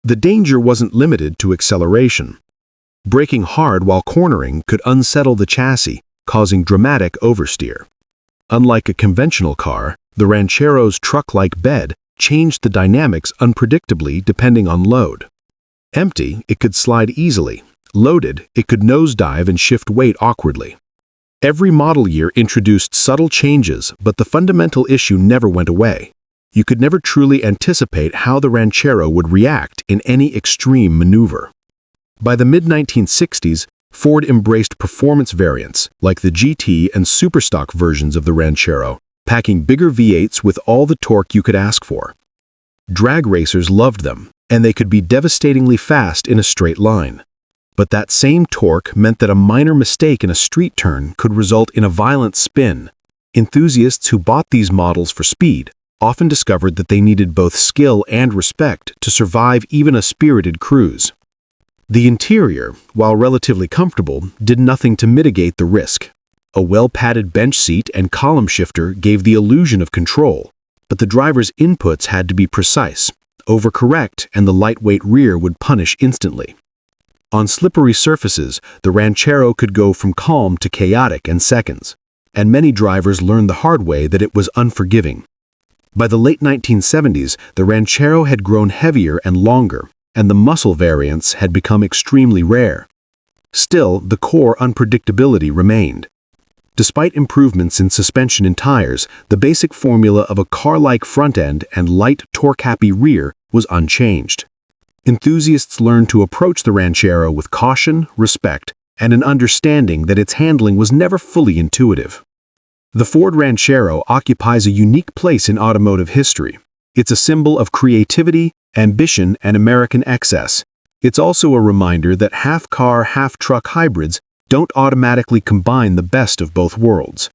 The danger wasn't limited to acceleration. Braking hard while cornering could unsettle the chassis, causing dramatic oversteer. Unlike a conventional car, the Ranchero's truck-like bed changed the dynamics unpredictably depending on load. Empty, it could slide easily. Loaded, it could nosedive and shift weight awkwardly. Every model year introduced subtle changes, but the fundamental issue never went away. You could never truly anticipate how the Ranchero would react in any extreme maneuver. By the mid-1960s, Ford embraced performance variants, like the GT and Superstock versions of the Ranchero, packing bigger V8s with all the torque you could ask for. Drag racers loved them, and they could be devastatingly fast in a straight line. But that same torque meant that a minor mistake in a street turn could result in a violent spin. Enthusiasts who bought these models for speed often discovered that they needed both skill and respect to survive even a spirited cruise. The interior, while relatively comfortable, did nothing to mitigate the risk. A well-padded bench seat and column shifter gave the illusion of control, but the driver's inputs had to be precise. Overcorrect and the lightweight rear would punish instantly. On slippery surfaces, the Ranchero could go from calm to chaotic in seconds, and many drivers learned the hard way that it was unforgiving. By the late 1970s, the Ranchero had grown heavier and longer, and the muscle variants had become extremely rare. Still, the core unpredictability remained. Despite improvements in suspension and tires, the basic formula of a car-like front end and light, torque-happy rear was unchanged. Enthusiasts learned to approach the Ranchero with caution, respect, and an understanding that its handling was never fully intuitive. The Ford Ranchero occupies a unique place in automotive history. It's a symbol of creativity, ambition, and American excess. It's also a reminder that half-car, half-truck hybrids don't automatically combine the best of both worlds.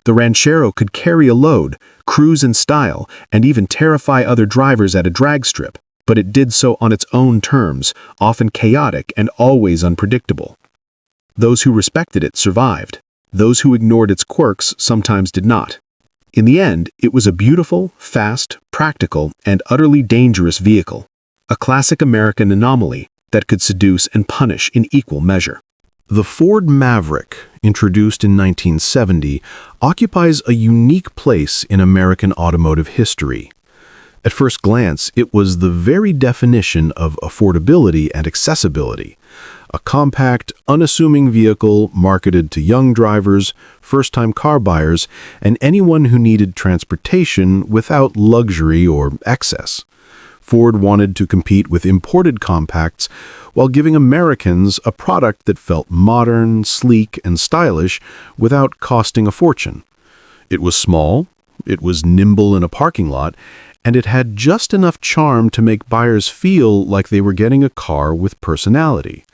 The Ranchero could carry a load, cruise in style, and even terrify other drivers at a drag strip, but it did so on its own terms, often chaotic and always unpredictable. Those who respected it survived. Those who ignored its quirks sometimes did not. In the end, it was a beautiful, fast, practical, and utterly dangerous vehicle, a classic American anomaly that could seduce and punish in equal measure. The Ford Maverick, introduced in 1970, occupies a unique place in American automotive history. At first glance, it was the very definition of affordability and accessibility. A compact, unassuming vehicle marketed to young drivers, first-time car buyers, and anyone who needed transportation without luxury or excess. Ford wanted to compete with imported compacts while giving Americans a product that felt modern, sleek, and stylish without costing a fortune. It was small, it was nimble in a parking lot, and it had just enough charm to make buyers feel like they were getting a car with personality.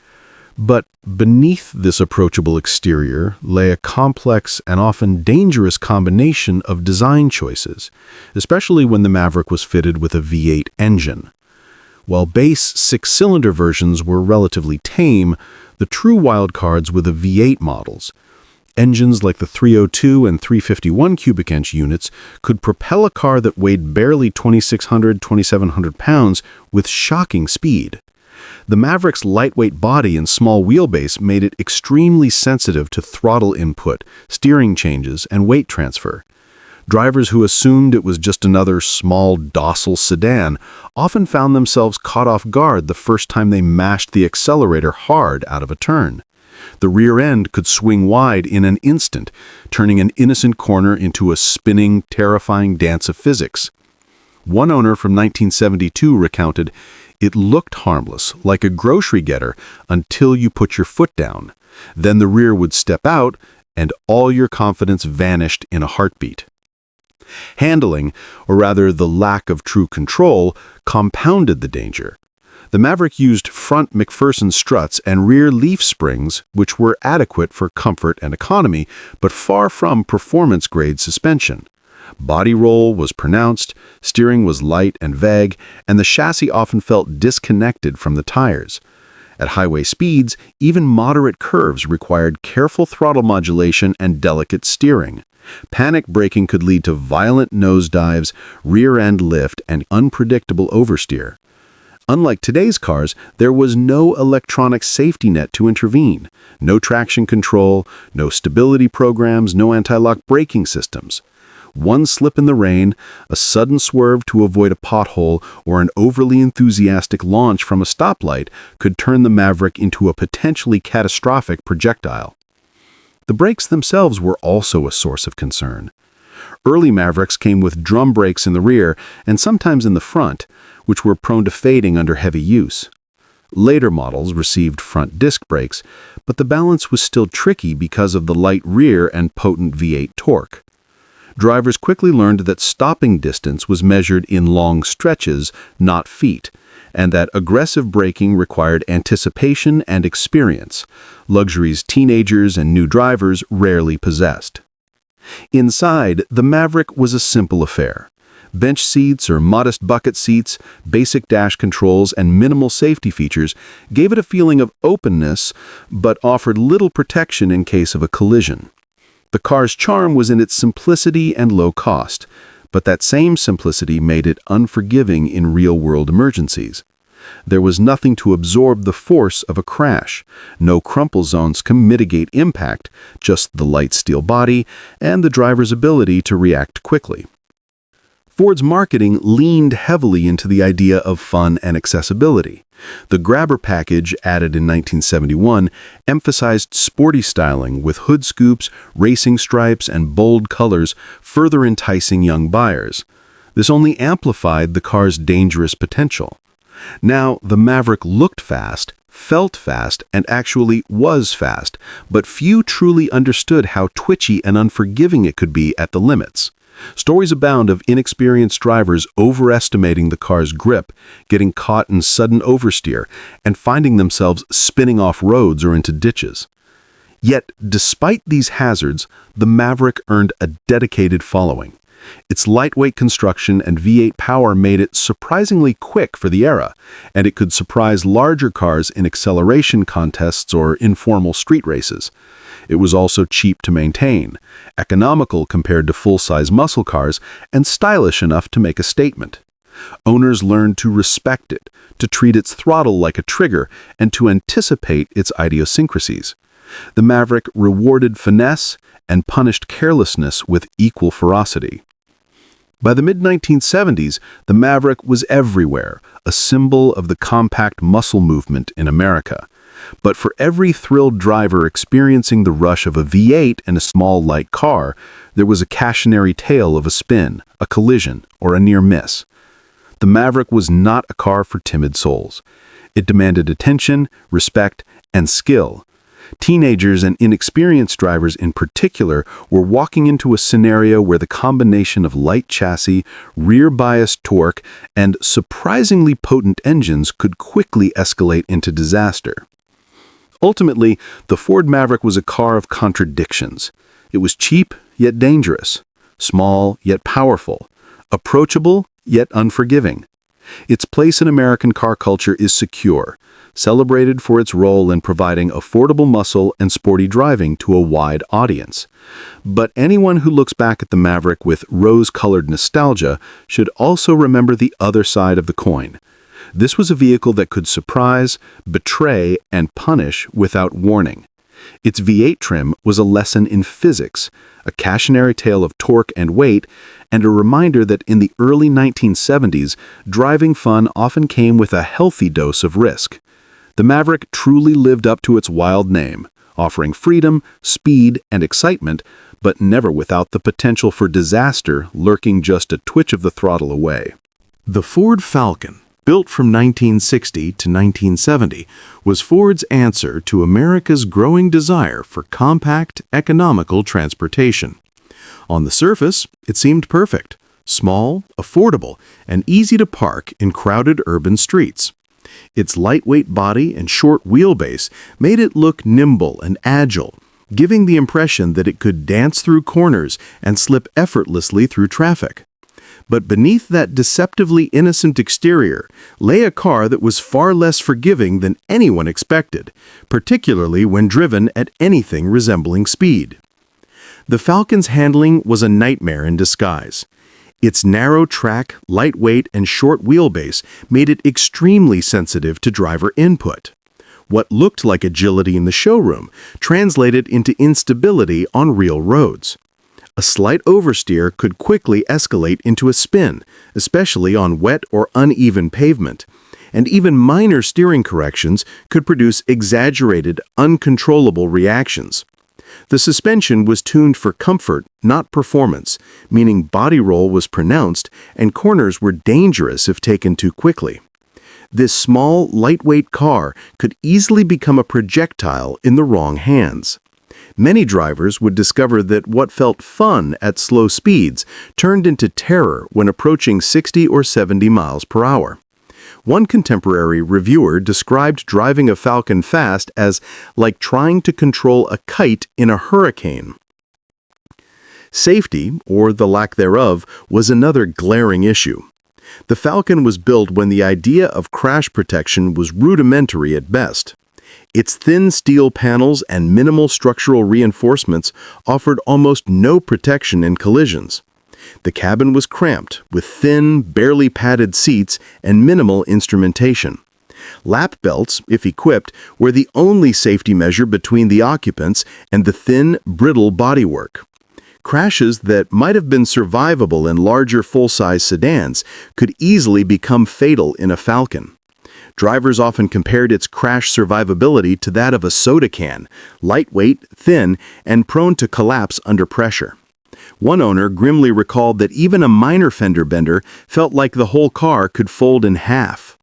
But beneath this approachable exterior lay a complex and often dangerous combination of design choices, especially when the Maverick was fitted with a V8 engine. While base six-cylinder versions were relatively tame, the true wildcards were the V8 models. Engines like the 302 and 351 cubic inch units could propel a car that weighed barely 2,600, 2,700 pounds with shocking speed. The Maverick's lightweight body and small wheelbase made it extremely sensitive to throttle input, steering changes, and weight transfer. Drivers who assumed it was just another small, docile sedan often found themselves caught off guard the first time they mashed the accelerator hard out of a turn. The rear end could swing wide in an instant, turning an innocent corner into a spinning, terrifying dance of physics. One owner from 1972 recounted, "It looked harmless, like a grocery getter, until you put your foot down. Then the rear would step out, and all your confidence vanished in a heartbeat." Handling, or rather the lack of true control, compounded the danger. The Maverick used front McPherson struts and rear leaf springs, which were adequate for comfort and economy, but far from performance-grade suspension. Body roll was pronounced, steering was light and vague, and the chassis often felt disconnected from the tires. At highway speeds, even moderate curves required careful throttle modulation and delicate steering. Panic braking could lead to violent nosedives, rear-end lift, and unpredictable oversteer. Unlike today's cars, there was no electronic safety net to intervene, no traction control, no stability programs, no anti-lock braking systems. One slip in the rain, a sudden swerve to avoid a pothole, or an overly enthusiastic launch from a stoplight could turn the Maverick into a potentially catastrophic projectile. The brakes themselves were also a source of concern. Early Mavericks came with drum brakes in the rear and sometimes in the front, which were prone to fading under heavy use. Later models received front disc brakes, but the balance was still tricky because of the light rear and potent V8 torque. Drivers quickly learned that stopping distance was measured in long stretches, not feet, and that aggressive braking required anticipation and experience, luxuries teenagers and new drivers rarely possessed. Inside, the Maverick was a simple affair. Bench seats or modest bucket seats, basic dash controls, and minimal safety features gave it a feeling of openness, but offered little protection in case of a collision. The car's charm was in its simplicity and low cost, but that same simplicity made it unforgiving in real-world emergencies. There was nothing to absorb the force of a crash. No crumple zones can mitigate impact, just the light steel body and the driver's ability to react quickly. Ford's marketing leaned heavily into the idea of fun and accessibility. The Grabber package, added in 1971, emphasized sporty styling with hood scoops, racing stripes, and bold colors, further enticing young buyers. This only amplified the car's dangerous potential. Now, the Maverick looked fast, felt fast, and actually was fast, but few truly understood how twitchy and unforgiving it could be at the limits. Stories abound of inexperienced drivers overestimating the car's grip, getting caught in sudden oversteer, and finding themselves spinning off roads or into ditches. Yet, despite these hazards, the Maverick earned a dedicated following. Its lightweight construction and V8 power made it surprisingly quick for the era, and it could surprise larger cars in acceleration contests or informal street races. It was also cheap to maintain, economical compared to full-size muscle cars, and stylish enough to make a statement. Owners learned to respect it, to treat its throttle like a trigger, and to anticipate its idiosyncrasies. The Maverick rewarded finesse and punished carelessness with equal ferocity. By the mid-1970s, the Maverick was everywhere, a symbol of the compact muscle movement in America. But for every thrilled driver experiencing the rush of a V8 in a small, light car, there was a cautionary tale of a spin, a collision, or a near miss. The Maverick was not a car for timid souls. It demanded attention, respect, and skill. Teenagers and inexperienced drivers in particular were walking into a scenario where the combination of light chassis, rear-biased torque, and surprisingly potent engines could quickly escalate into disaster. Ultimately, the Ford Maverick was a car of contradictions. It was cheap, yet dangerous, small, yet powerful, approachable, yet unforgiving. Its place in American car culture is secure, celebrated for its role in providing affordable muscle and sporty driving to a wide audience. But anyone who looks back at the Maverick with rose-colored nostalgia should also remember the other side of the coin. This was a vehicle that could surprise, betray, and punish without warning. Its V8 trim was a lesson in physics, a cautionary tale of torque and weight, and a reminder that in the early 1970s, driving fun often came with a healthy dose of risk. The Maverick truly lived up to its wild name, offering freedom, speed, and excitement, but never without the potential for disaster lurking just a twitch of the throttle away. The Ford Falcon, built from 1960 to 1970, was Ford's answer to America's growing desire for compact, economical transportation. On the surface, it seemed perfect, small, affordable, and easy to park in crowded urban streets. Its lightweight body and short wheelbase made it look nimble and agile, giving the impression that it could dance through corners and slip effortlessly through traffic. But beneath that deceptively innocent exterior lay a car that was far less forgiving than anyone expected, particularly when driven at anything resembling speed. The Falcon's handling was a nightmare in disguise. Its narrow track, lightweight, and short wheelbase made it extremely sensitive to driver input. What looked like agility in the showroom translated into instability on real roads. A slight oversteer could quickly escalate into a spin, especially on wet or uneven pavement, and even minor steering corrections could produce exaggerated, uncontrollable reactions. The suspension was tuned for comfort, not performance, meaning body roll was pronounced and corners were dangerous if taken too quickly. This small, lightweight car could easily become a projectile in the wrong hands. Many drivers would discover that what felt fun at slow speeds turned into terror when approaching 60 or 70 miles per hour. One contemporary reviewer described driving a Falcon fast as like trying to control a kite in a hurricane. Safety, or the lack thereof, was another glaring issue. The Falcon was built when the idea of crash protection was rudimentary at best. Its thin steel panels and minimal structural reinforcements offered almost no protection in collisions. The cabin was cramped, with thin, barely padded seats and minimal instrumentation. Lap belts, if equipped, were the only safety measure between the occupants and the thin, brittle bodywork. Crashes that might have been survivable in larger full-size sedans could easily become fatal in a Falcon. Drivers often compared its crash survivability to that of a soda can, lightweight, thin, and prone to collapse under pressure. One owner grimly recalled that even a minor fender bender felt like the whole car could fold in half.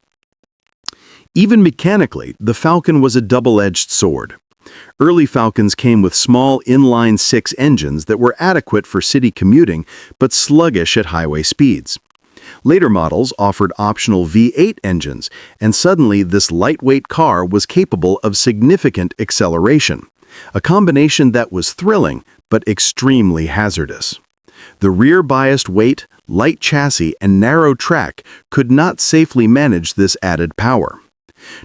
Even mechanically, the Falcon was a double-edged sword. Early Falcons came with small inline-six engines that were adequate for city commuting but sluggish at highway speeds. Later models offered optional V8 engines, and suddenly this lightweight car was capable of significant acceleration, a combination that was thrilling but extremely hazardous. The rear-biased weight, light chassis, and narrow track could not safely manage this added power.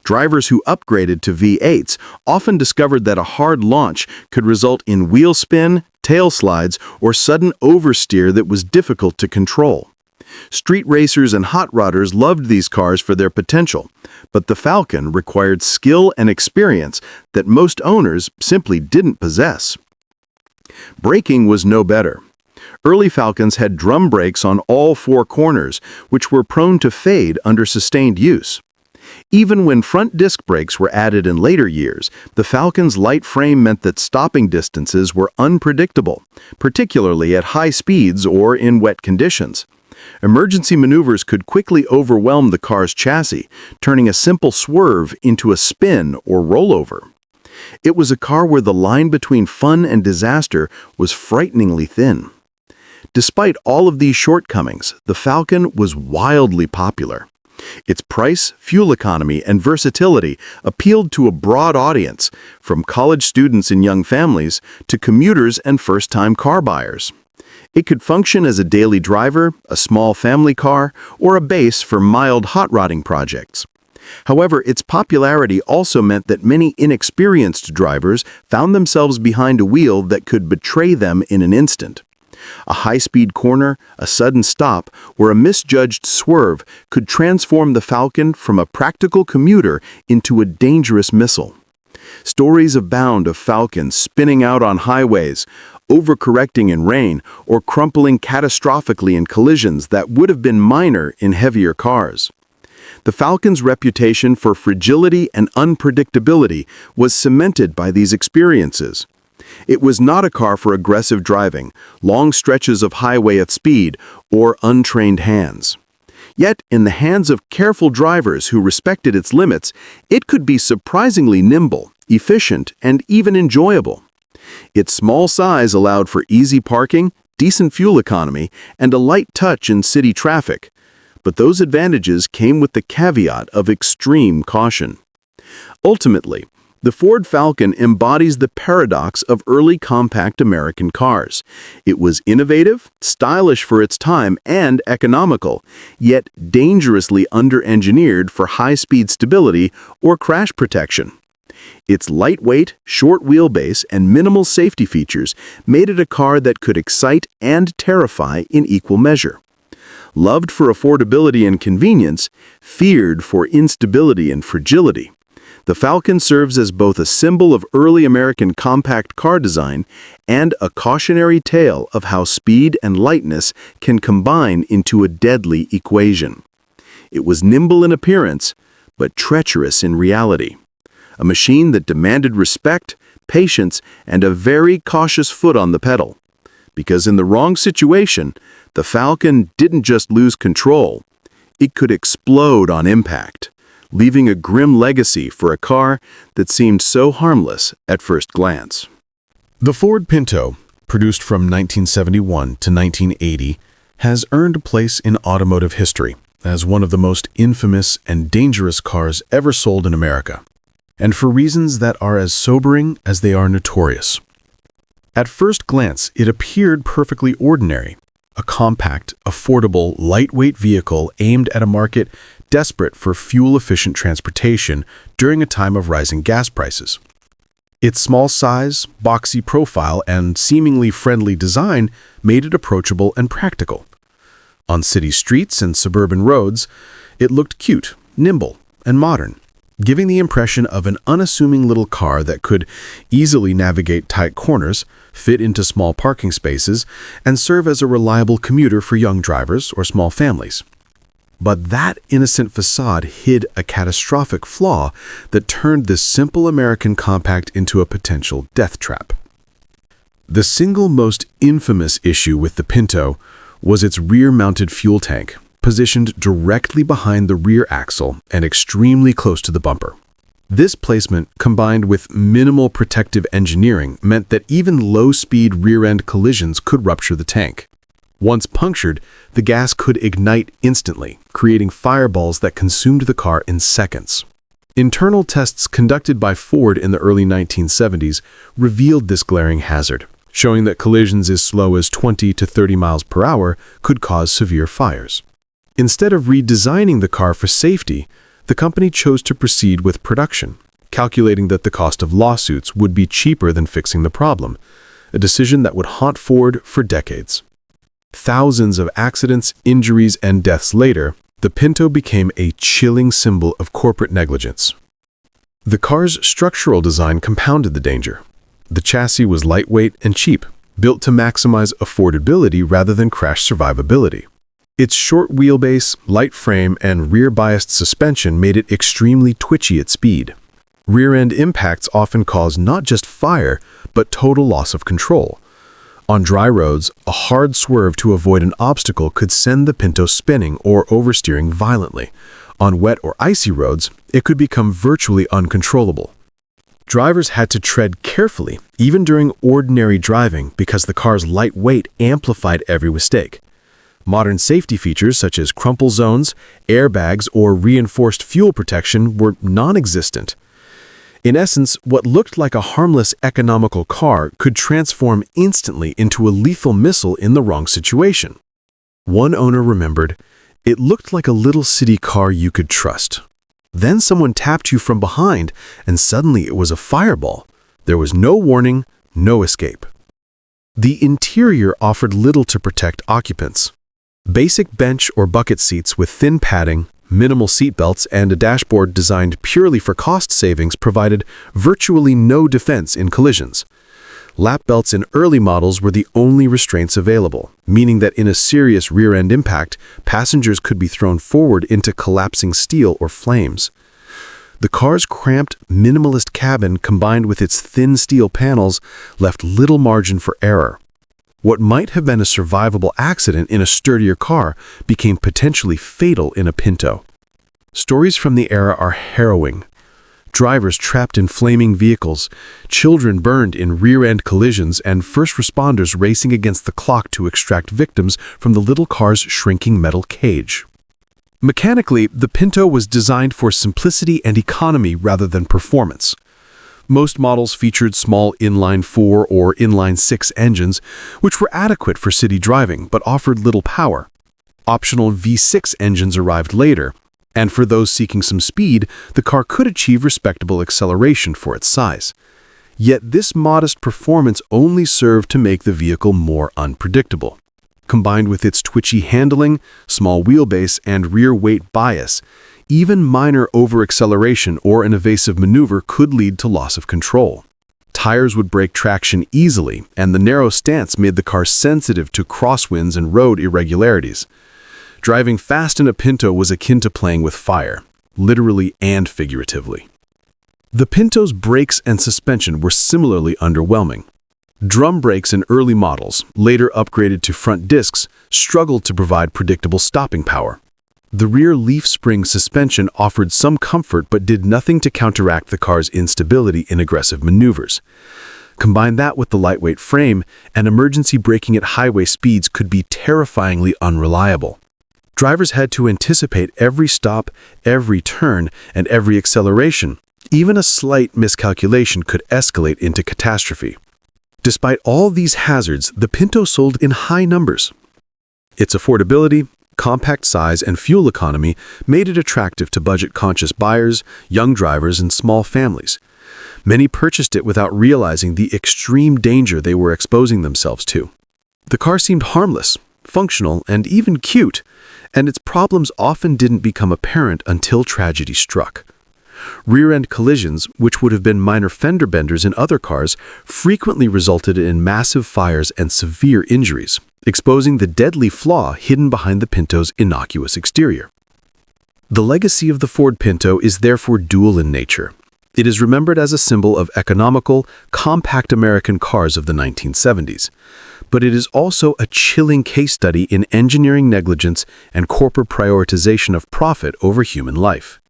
Drivers who upgraded to V8s often discovered that a hard launch could result in wheel spin, tail slides, or sudden oversteer that was difficult to control. Street racers and hot rodders loved these cars for their potential, but the Falcon required skill and experience that most owners simply didn't possess. Braking was no better. Early Falcons had drum brakes on all four corners, which were prone to fade under sustained use. Even when front disc brakes were added in later years, the Falcon's light frame meant that stopping distances were unpredictable, particularly at high speeds or in wet conditions. Emergency maneuvers could quickly overwhelm the car's chassis, turning a simple swerve into a spin or rollover. It was a car where the line between fun and disaster was frighteningly thin. Despite all of these shortcomings, the Falcon was wildly popular. Its price, fuel economy, and versatility appealed to a broad audience, from college students and young families to commuters and first-time car buyers. It could function as a daily driver, a small family car, or a base for mild hot rodding projects. However, its popularity also meant that many inexperienced drivers found themselves behind a wheel that could betray them in an instant. A high-speed corner, a sudden stop, or a misjudged swerve could transform the Falcon from a practical commuter into a dangerous missile. Stories abound of Falcons spinning out on highways, overcorrecting in rain, or crumpling catastrophically in collisions that would have been minor in heavier cars. The Falcon's reputation for fragility and unpredictability was cemented by these experiences. It was not a car for aggressive driving, long stretches of highway at speed, or untrained hands. Yet, in the hands of careful drivers who respected its limits, it could be surprisingly nimble, efficient, and even enjoyable. Its small size allowed for easy parking, decent fuel economy, and a light touch in city traffic. But those advantages came with the caveat of extreme caution. Ultimately, The Ford Falcon embodies the paradox of early compact American cars. It was innovative, stylish for its time, and economical, yet dangerously under-engineered for high-speed stability or crash protection. Its lightweight, short wheelbase, and minimal safety features made it a car that could excite and terrify in equal measure. Loved for affordability and convenience, feared for instability and fragility, the Falcon serves as both a symbol of early American compact car design and a cautionary tale of how speed and lightness can combine into a deadly equation. It was nimble in appearance, but treacherous in reality. A machine that demanded respect, patience, and a very cautious foot on the pedal. Because in the wrong situation, the Falcon didn't just lose control, it could explode on impact, leaving a grim legacy for a car that seemed so harmless at first glance. The Ford Pinto, produced from 1971 to 1980, has earned a place in automotive history as one of the most infamous and dangerous cars ever sold in America, and for reasons that are as sobering as they are notorious. At first glance, it appeared perfectly ordinary, a compact, affordable, lightweight vehicle aimed at a market desperate for fuel-efficient transportation during a time of rising gas prices. Its small size, boxy profile, and seemingly friendly design made it approachable and practical. On city streets and suburban roads, it looked cute, nimble, and modern, giving the impression of an unassuming little car that could easily navigate tight corners, fit into small parking spaces, and serve as a reliable commuter for young drivers or small families. But that innocent facade hid a catastrophic flaw that turned this simple American compact into a potential death trap. The single most infamous issue with the Pinto was its rear-mounted fuel tank, positioned directly behind the rear axle and extremely close to the bumper. This placement, combined with minimal protective engineering, meant that even low-speed rear-end collisions could rupture the tank. Once punctured, the gas could ignite instantly, creating fireballs that consumed the car in seconds. Internal tests conducted by Ford in the early 1970s revealed this glaring hazard, showing that collisions as slow as 20 to 30 miles per hour could cause severe fires. Instead of redesigning the car for safety, the company chose to proceed with production, calculating that the cost of lawsuits would be cheaper than fixing the problem, a decision that would haunt Ford for decades. Thousands of accidents, injuries, and deaths later, the Pinto became a chilling symbol of corporate negligence. The car's structural design compounded the danger. The chassis was lightweight and cheap, built to maximize affordability rather than crash survivability. Its short wheelbase, light frame, and rear-biased suspension made it extremely twitchy at speed. Rear-end impacts often caused not just fire, but total loss of control. On dry roads, a hard swerve to avoid an obstacle could send the Pinto spinning or oversteering violently. On wet or icy roads, it could become virtually uncontrollable. Drivers had to tread carefully, even during ordinary driving, because the car's light weight amplified every mistake. Modern safety features such as crumple zones, airbags, or reinforced fuel protection were non-existent. In essence, what looked like a harmless economical car could transform instantly into a lethal missile in the wrong situation. One owner remembered, "It looked like a little city car you could trust. Then someone tapped you from behind, and suddenly it was a fireball. There was no warning, no escape." The interior offered little to protect occupants. Basic bench or bucket seats with thin padding, minimal seatbelts, and a dashboard designed purely for cost savings provided virtually no defense in collisions. Lap belts in early models were the only restraints available, meaning that in a serious rear-end impact, passengers could be thrown forward into collapsing steel or flames. The car's cramped, minimalist cabin combined with its thin steel panels left little margin for error. What might have been a survivable accident in a sturdier car became potentially fatal in a Pinto. Stories from the era are harrowing. Drivers trapped in flaming vehicles, children burned in rear-end collisions, and first responders racing against the clock to extract victims from the little car's shrinking metal cage. Mechanically, the Pinto was designed for simplicity and economy rather than performance. Most models featured small inline-4 or inline-6 engines, which were adequate for city driving but offered little power. Optional V6 engines arrived later, and for those seeking some speed, the car could achieve respectable acceleration for its size. Yet this modest performance only served to make the vehicle more unpredictable. Combined with its twitchy handling, small wheelbase, and rear weight bias, even minor over-acceleration or an evasive maneuver could lead to loss of control. Tires would break traction easily, and the narrow stance made the car sensitive to crosswinds and road irregularities. Driving fast in a Pinto was akin to playing with fire, literally and figuratively. The Pinto's brakes and suspension were similarly underwhelming. Drum brakes in early models, later upgraded to front discs, struggled to provide predictable stopping power. The rear leaf spring suspension offered some comfort but did nothing to counteract the car's instability in aggressive maneuvers. Combine that with the lightweight frame, and emergency braking at highway speeds could be terrifyingly unreliable. Drivers had to anticipate every stop, every turn, and every acceleration. Even a slight miscalculation could escalate into catastrophe. Despite all these hazards, the Pinto sold in high numbers. Its affordability, compact size, and fuel economy made it attractive to budget-conscious buyers, young drivers, and small families. Many purchased it without realizing the extreme danger they were exposing themselves to. The car seemed harmless, functional, and even cute, and its problems often didn't become apparent until tragedy struck. Rear-end collisions, which would have been minor fender benders in other cars, frequently resulted in massive fires and severe injuries, exposing the deadly flaw hidden behind the Pinto's innocuous exterior. The legacy of the Ford Pinto is therefore dual in nature. It is remembered as a symbol of economical, compact American cars of the 1970s. But it is also a chilling case study in engineering negligence and corporate prioritization of profit over human life.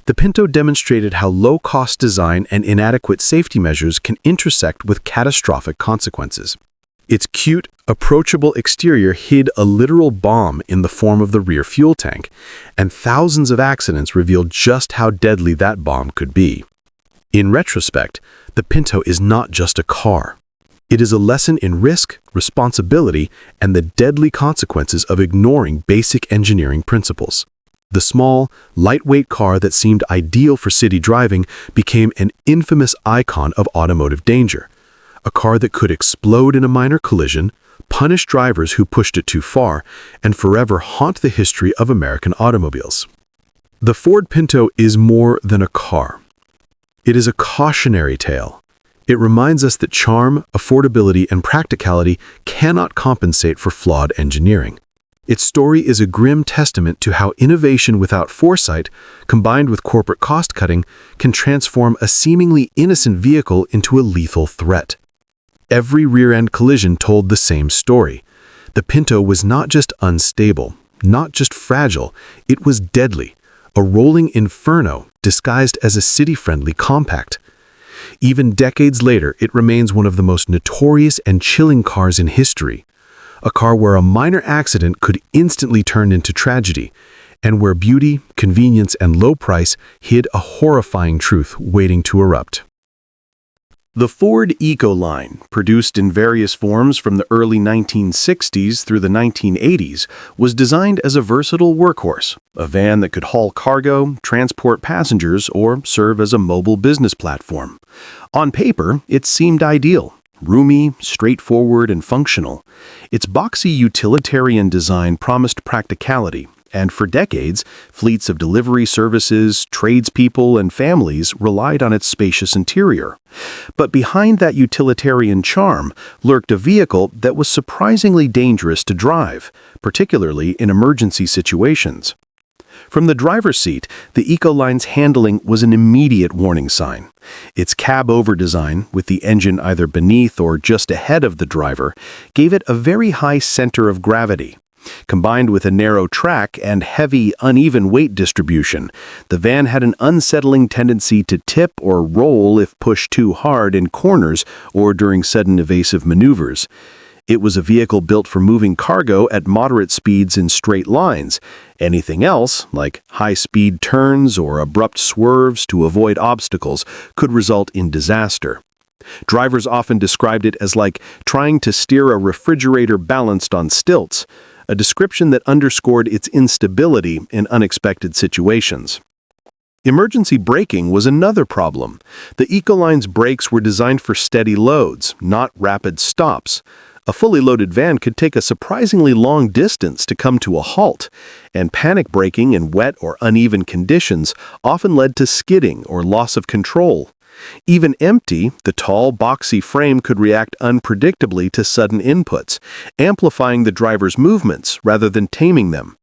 The Pinto demonstrated how low-cost design and inadequate safety measures can intersect with catastrophic consequences. Its cute, approachable exterior hid a literal bomb in the form of the rear fuel tank, and thousands of accidents revealed just how deadly that bomb could be. In retrospect, the Pinto is not just a car. It is a lesson in risk, responsibility, and the deadly consequences of ignoring basic engineering principles. The small, lightweight car that seemed ideal for city driving became an infamous icon of automotive danger. A car that could explode in a minor collision, punish drivers who pushed it too far, and forever haunt the history of American automobiles. The Ford Pinto is more than a car. It is a cautionary tale. It reminds us that charm, affordability, and practicality cannot compensate for flawed engineering. Its story is a grim testament to how innovation without foresight, combined with corporate cost-cutting, can transform a seemingly innocent vehicle into a lethal threat. Every rear-end collision told the same story. The Pinto was not just unstable, not just fragile, it was deadly, a rolling inferno disguised as a city-friendly compact. Even decades later, it remains one of the most notorious and chilling cars in history. A car where a minor accident could instantly turn into tragedy, and where beauty, convenience, and low price hid a horrifying truth waiting to erupt. The Ford Econoline, produced in various forms from the early 1960s through the 1980s, was designed as a versatile workhorse, a van that could haul cargo, transport passengers, or serve as a mobile business platform. On paper, it seemed ideal. Roomy, straightforward, and functional. Its boxy utilitarian design promised practicality, and for decades, fleets of delivery services, tradespeople, and families relied on its spacious interior. But behind that utilitarian charm lurked a vehicle that was surprisingly dangerous to drive, particularly in emergency situations. From the driver's seat, the Ecoline's handling was an immediate warning sign. Its cab-over design, with the engine either beneath or just ahead of the driver, gave it a very high center of gravity. Combined with a narrow track and heavy, uneven weight distribution, the van had an unsettling tendency to tip or roll if pushed too hard in corners or during sudden evasive maneuvers. It was a vehicle built for moving cargo at moderate speeds in straight lines. Anything else, like high-speed turns or abrupt swerves to avoid obstacles, could result in disaster. Drivers often described it as like trying to steer a refrigerator balanced on stilts, a description that underscored its instability in unexpected situations. Emergency braking was another problem. The Ecoline's brakes were designed for steady loads, not rapid stops. A fully loaded van could take a surprisingly long distance to come to a halt, and panic braking in wet or uneven conditions often led to skidding or loss of control. Even empty, the tall, boxy frame could react unpredictably to sudden inputs, amplifying the driver's movements rather than taming them.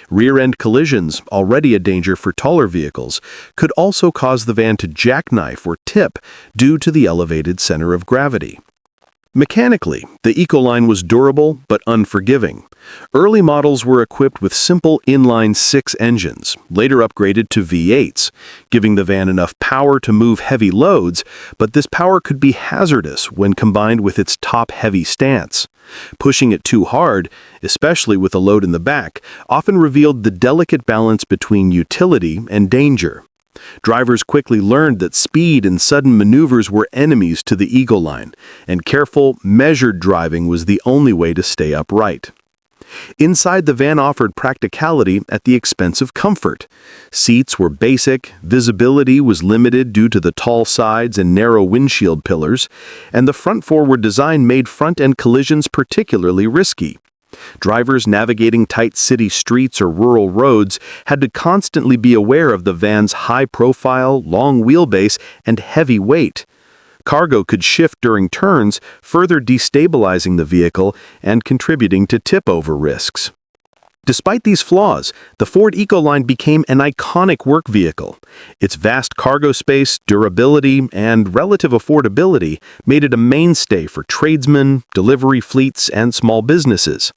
Rear-end collisions, already a danger for taller vehicles, could also cause the van to jackknife or tip due to the elevated center of gravity. Mechanically, the Ecoline was durable but unforgiving. Early models were equipped with simple inline-six engines, later upgraded to V8s, giving the van enough power to move heavy loads, but this power could be hazardous when combined with its top-heavy stance. Pushing it too hard, especially with a load in the back, often revealed the delicate balance between utility and danger. Drivers quickly learned that speed and sudden maneuvers were enemies to the Ecoline, and careful, measured driving was the only way to stay upright. Inside, the van offered practicality at the expense of comfort. Seats were basic, visibility was limited due to the tall sides and narrow windshield pillars, and the front-forward design made front-end collisions particularly risky. Drivers navigating tight city streets or rural roads had to constantly be aware of the van's high profile, long wheelbase, and heavy weight. Cargo could shift during turns, further destabilizing the vehicle and contributing to tip-over risks. Despite these flaws, the Ford Ecoline became an iconic work vehicle. Its vast cargo space, durability, and relative affordability made it a mainstay for tradesmen, delivery fleets, and small businesses.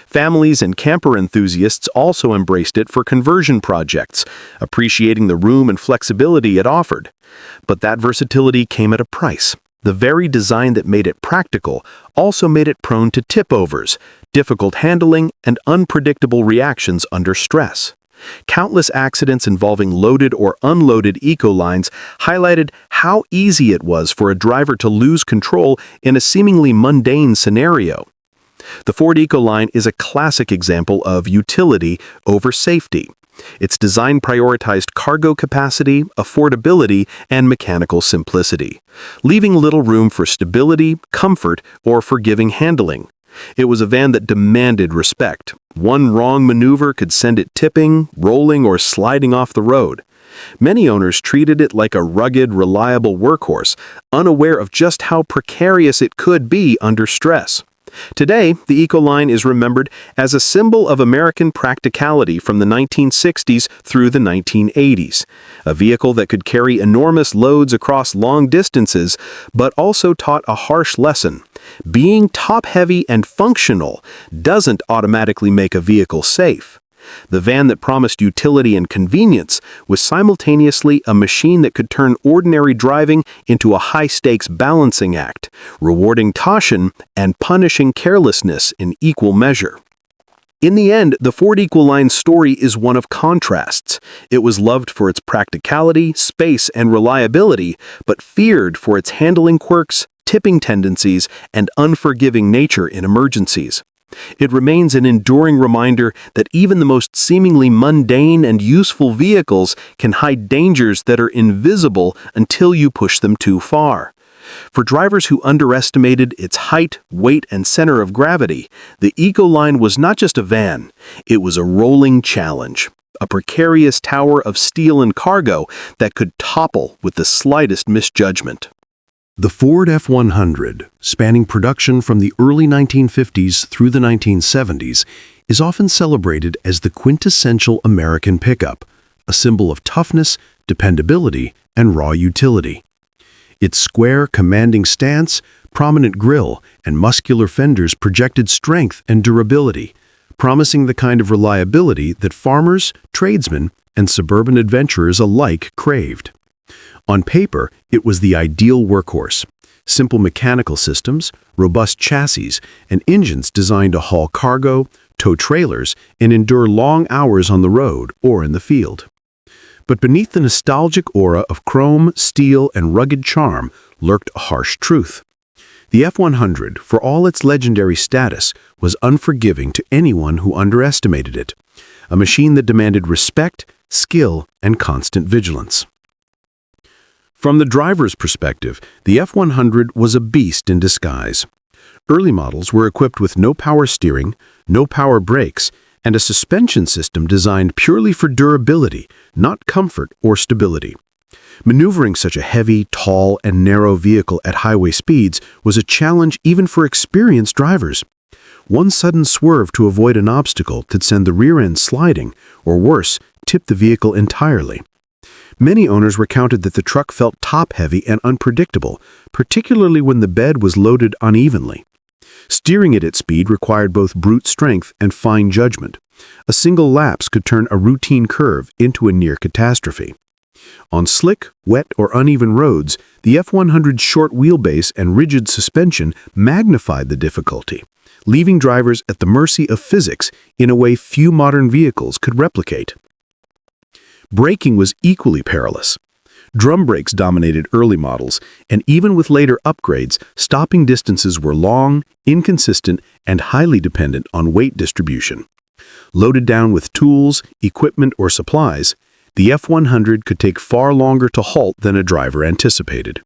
Families and camper enthusiasts also embraced it for conversion projects, appreciating the room and flexibility it offered. But that versatility came at a price. The very design that made it practical also made it prone to tip-overs, difficult handling, and unpredictable reactions under stress. Countless accidents involving loaded or unloaded Ecolines highlighted how easy it was for a driver to lose control in a seemingly mundane scenario. The Ford Ecoline is a classic example of utility over safety. Its design prioritized cargo capacity, affordability, and mechanical simplicity, leaving little room for stability, comfort, or forgiving handling. It was a van that demanded respect. One wrong maneuver could send it tipping, rolling, or sliding off the road. Many owners treated it like a rugged, reliable workhorse, unaware of just how precarious it could be under stress. Today, the Ecoline is remembered as a symbol of American practicality from the 1960s through the 1980s, a vehicle that could carry enormous loads across long distances, but also taught a harsh lesson. Being top-heavy and functional doesn't automatically make a vehicle safe. The van that promised utility and convenience was simultaneously a machine that could turn ordinary driving into a high-stakes balancing act, rewarding caution and punishing carelessness in equal measure. In the end, the Ford Ecoline's story is one of contrasts. It was loved for its practicality, space, and reliability, but feared for its handling quirks, tipping tendencies, and unforgiving nature in emergencies. It remains an enduring reminder that even the most seemingly mundane and useful vehicles can hide dangers that are invisible until you push them too far. For drivers who underestimated its height, weight, and center of gravity, the Ecoline was not just a van, it was a rolling challenge, a precarious tower of steel and cargo that could topple with the slightest misjudgment. The Ford F-100, spanning production from the early 1950s through the 1970s, is often celebrated as the quintessential American pickup, a symbol of toughness, dependability, and raw utility. Its square, commanding stance, prominent grille, and muscular fenders projected strength and durability, promising the kind of reliability that farmers, tradesmen, and suburban adventurers alike craved. On paper, it was the ideal workhorse. Simple mechanical systems, robust chassis, and engines designed to haul cargo, tow trailers, and endure long hours on the road or in the field. But beneath the nostalgic aura of chrome, steel, and rugged charm lurked a harsh truth. The F-100, for all its legendary status, was unforgiving to anyone who underestimated it, a machine that demanded respect, skill, and constant vigilance. From the driver's perspective, the F-100 was a beast in disguise. Early models were equipped with no power steering, no power brakes, and a suspension system designed purely for durability, not comfort or stability. Maneuvering such a heavy, tall, and narrow vehicle at highway speeds was a challenge even for experienced drivers. One sudden swerve to avoid an obstacle could send the rear end sliding, or worse, tip the vehicle entirely. Many owners recounted that the truck felt top-heavy and unpredictable, particularly when the bed was loaded unevenly. Steering it at speed required both brute strength and fine judgment. A single lapse could turn a routine curve into a near catastrophe. On slick, wet, or uneven roads, the F-100's short wheelbase and rigid suspension magnified the difficulty, leaving drivers at the mercy of physics in a way few modern vehicles could replicate. Braking was equally perilous. Drum brakes dominated early models, and even with later upgrades, stopping distances were long, inconsistent, and highly dependent on weight distribution. Loaded down with tools, equipment, or supplies, the F-100 could take far longer to halt than a driver anticipated.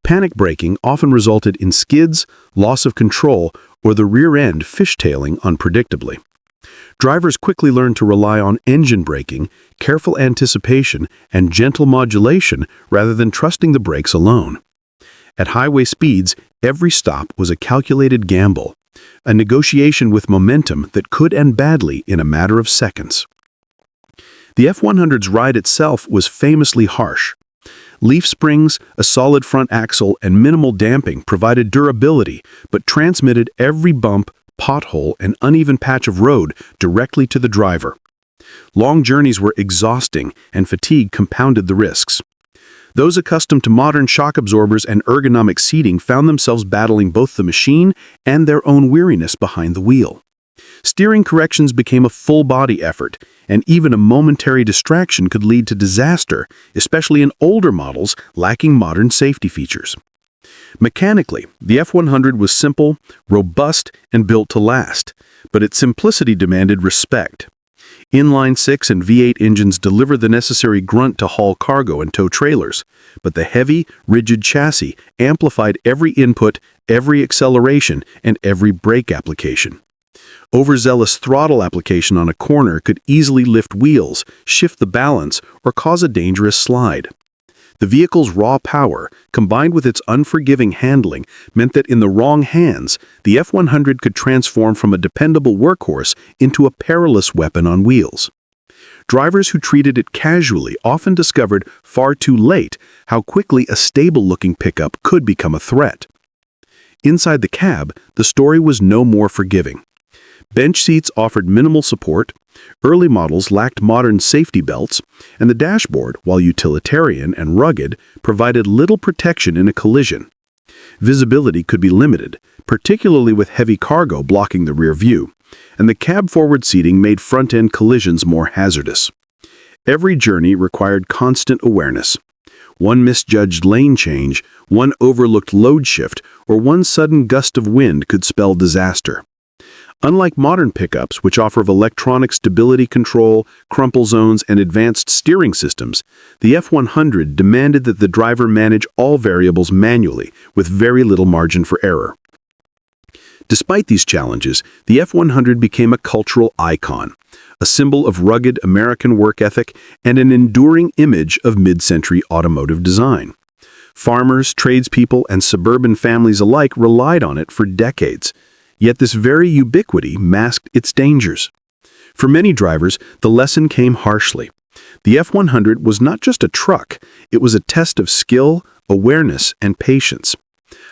Panic braking often resulted in skids, loss of control, or the rear end fishtailing unpredictably. Drivers quickly learned to rely on engine braking, careful anticipation, and gentle modulation rather than trusting the brakes alone. At highway speeds, every stop was a calculated gamble, a negotiation with momentum that could end badly in a matter of seconds. The F-100's ride itself was famously harsh. Leaf springs, a solid front axle, and minimal damping provided durability, but transmitted every bump, pothole, and uneven patch of road directly to the driver. Long journeys were exhausting, and fatigue compounded the risks. Those accustomed to modern shock absorbers and ergonomic seating found themselves battling both the machine and their own weariness behind the wheel. Steering corrections became a full-body effort, and even a momentary distraction could lead to disaster, especially in older models lacking modern safety features. Mechanically, the F-100 was simple, robust, and built to last, but its simplicity demanded respect. Inline-6 and V8 engines delivered the necessary grunt to haul cargo and tow trailers, but the heavy, rigid chassis amplified every input, every acceleration, and every brake application. Overzealous throttle application on a corner could easily lift wheels, shift the balance, or cause a dangerous slide. The vehicle's raw power, combined with its unforgiving handling, meant that in the wrong hands, the F-100 could transform from a dependable workhorse into a perilous weapon on wheels. Drivers who treated it casually often discovered far too late how quickly a stable-looking pickup could become a threat. Inside the cab, the story was no more forgiving. Bench seats offered minimal support, early models lacked modern safety belts, and the dashboard, while utilitarian and rugged, provided little protection in a collision. Visibility could be limited, particularly with heavy cargo blocking the rear view, and the cab-forward seating made front-end collisions more hazardous. Every journey required constant awareness. One misjudged lane change, one overlooked load shift, or one sudden gust of wind could spell disaster. Unlike modern pickups, which offer electronic stability control, crumple zones, and advanced steering systems, the F-100 demanded that the driver manage all variables manually, with very little margin for error. Despite these challenges, the F-100 became a cultural icon, a symbol of rugged American work ethic and an enduring image of mid-century automotive design. Farmers, tradespeople, and suburban families alike relied on it for decades. Yet this very ubiquity masked its dangers. For many drivers, the lesson came harshly. The F-100 was not just a truck, it was a test of skill, awareness, and patience.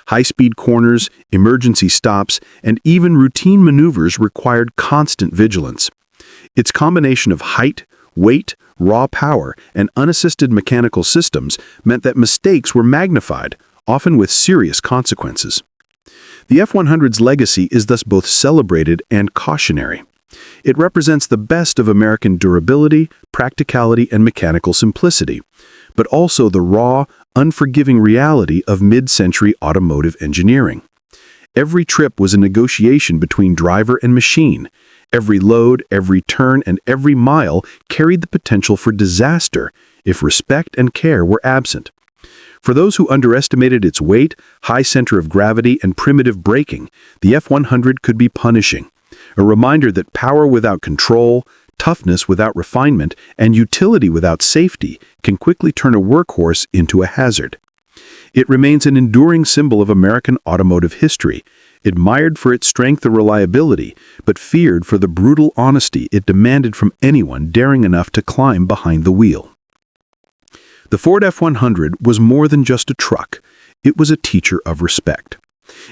High-speed corners, emergency stops, and even routine maneuvers required constant vigilance. Its combination of height, weight, raw power, and unassisted mechanical systems meant that mistakes were magnified, often with serious consequences. The F-100's legacy is thus both celebrated and cautionary. It represents the best of American durability, practicality, and mechanical simplicity, but also the raw, unforgiving reality of mid-century automotive engineering. Every trip was a negotiation between driver and machine. Every load, every turn, and every mile carried the potential for disaster if respect and care were absent. For those who underestimated its weight, high center of gravity, and primitive braking, the F-100 could be punishing. A reminder that power without control, toughness without refinement, and utility without safety can quickly turn a workhorse into a hazard. It remains an enduring symbol of American automotive history, admired for its strength and reliability, but feared for the brutal honesty it demanded from anyone daring enough to climb behind the wheel. The Ford F-100 was more than just a truck. It was a teacher of respect.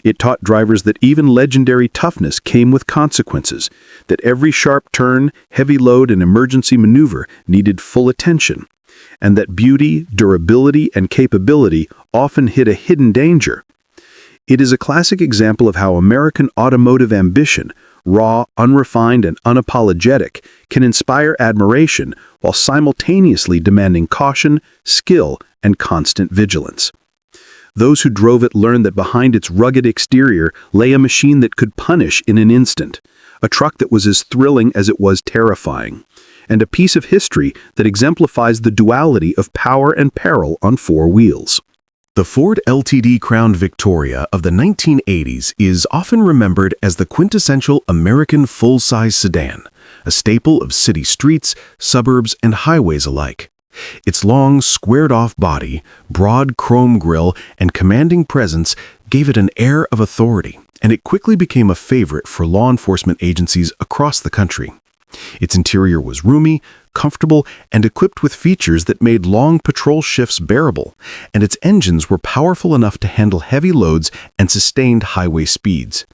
It taught drivers that even legendary toughness came with consequences, that every sharp turn, heavy load, and emergency maneuver needed full attention, and that beauty, durability, and capability often hid a hidden danger. It is a classic example of how American automotive ambition, raw, unrefined, and unapologetic, can inspire admiration while simultaneously demanding caution, skill, and constant vigilance. Those who drove it learned that behind its rugged exterior lay a machine that could punish in an instant, a truck that was as thrilling as it was terrifying, and a piece of history that exemplifies the duality of power and peril on four wheels. The Ford Ltd. Crown Victoria of the 1980s is often remembered as the quintessential American full-size sedan, a staple of city streets, suburbs, and highways alike. Its long, squared-off body, broad chrome grille, and commanding presence gave it an air of authority, and it quickly became a favorite for law enforcement agencies across the country. Its interior was roomy, comfortable, and equipped with features that made long patrol shifts bearable, and its engines were powerful enough to handle heavy loads and sustained highway speeds.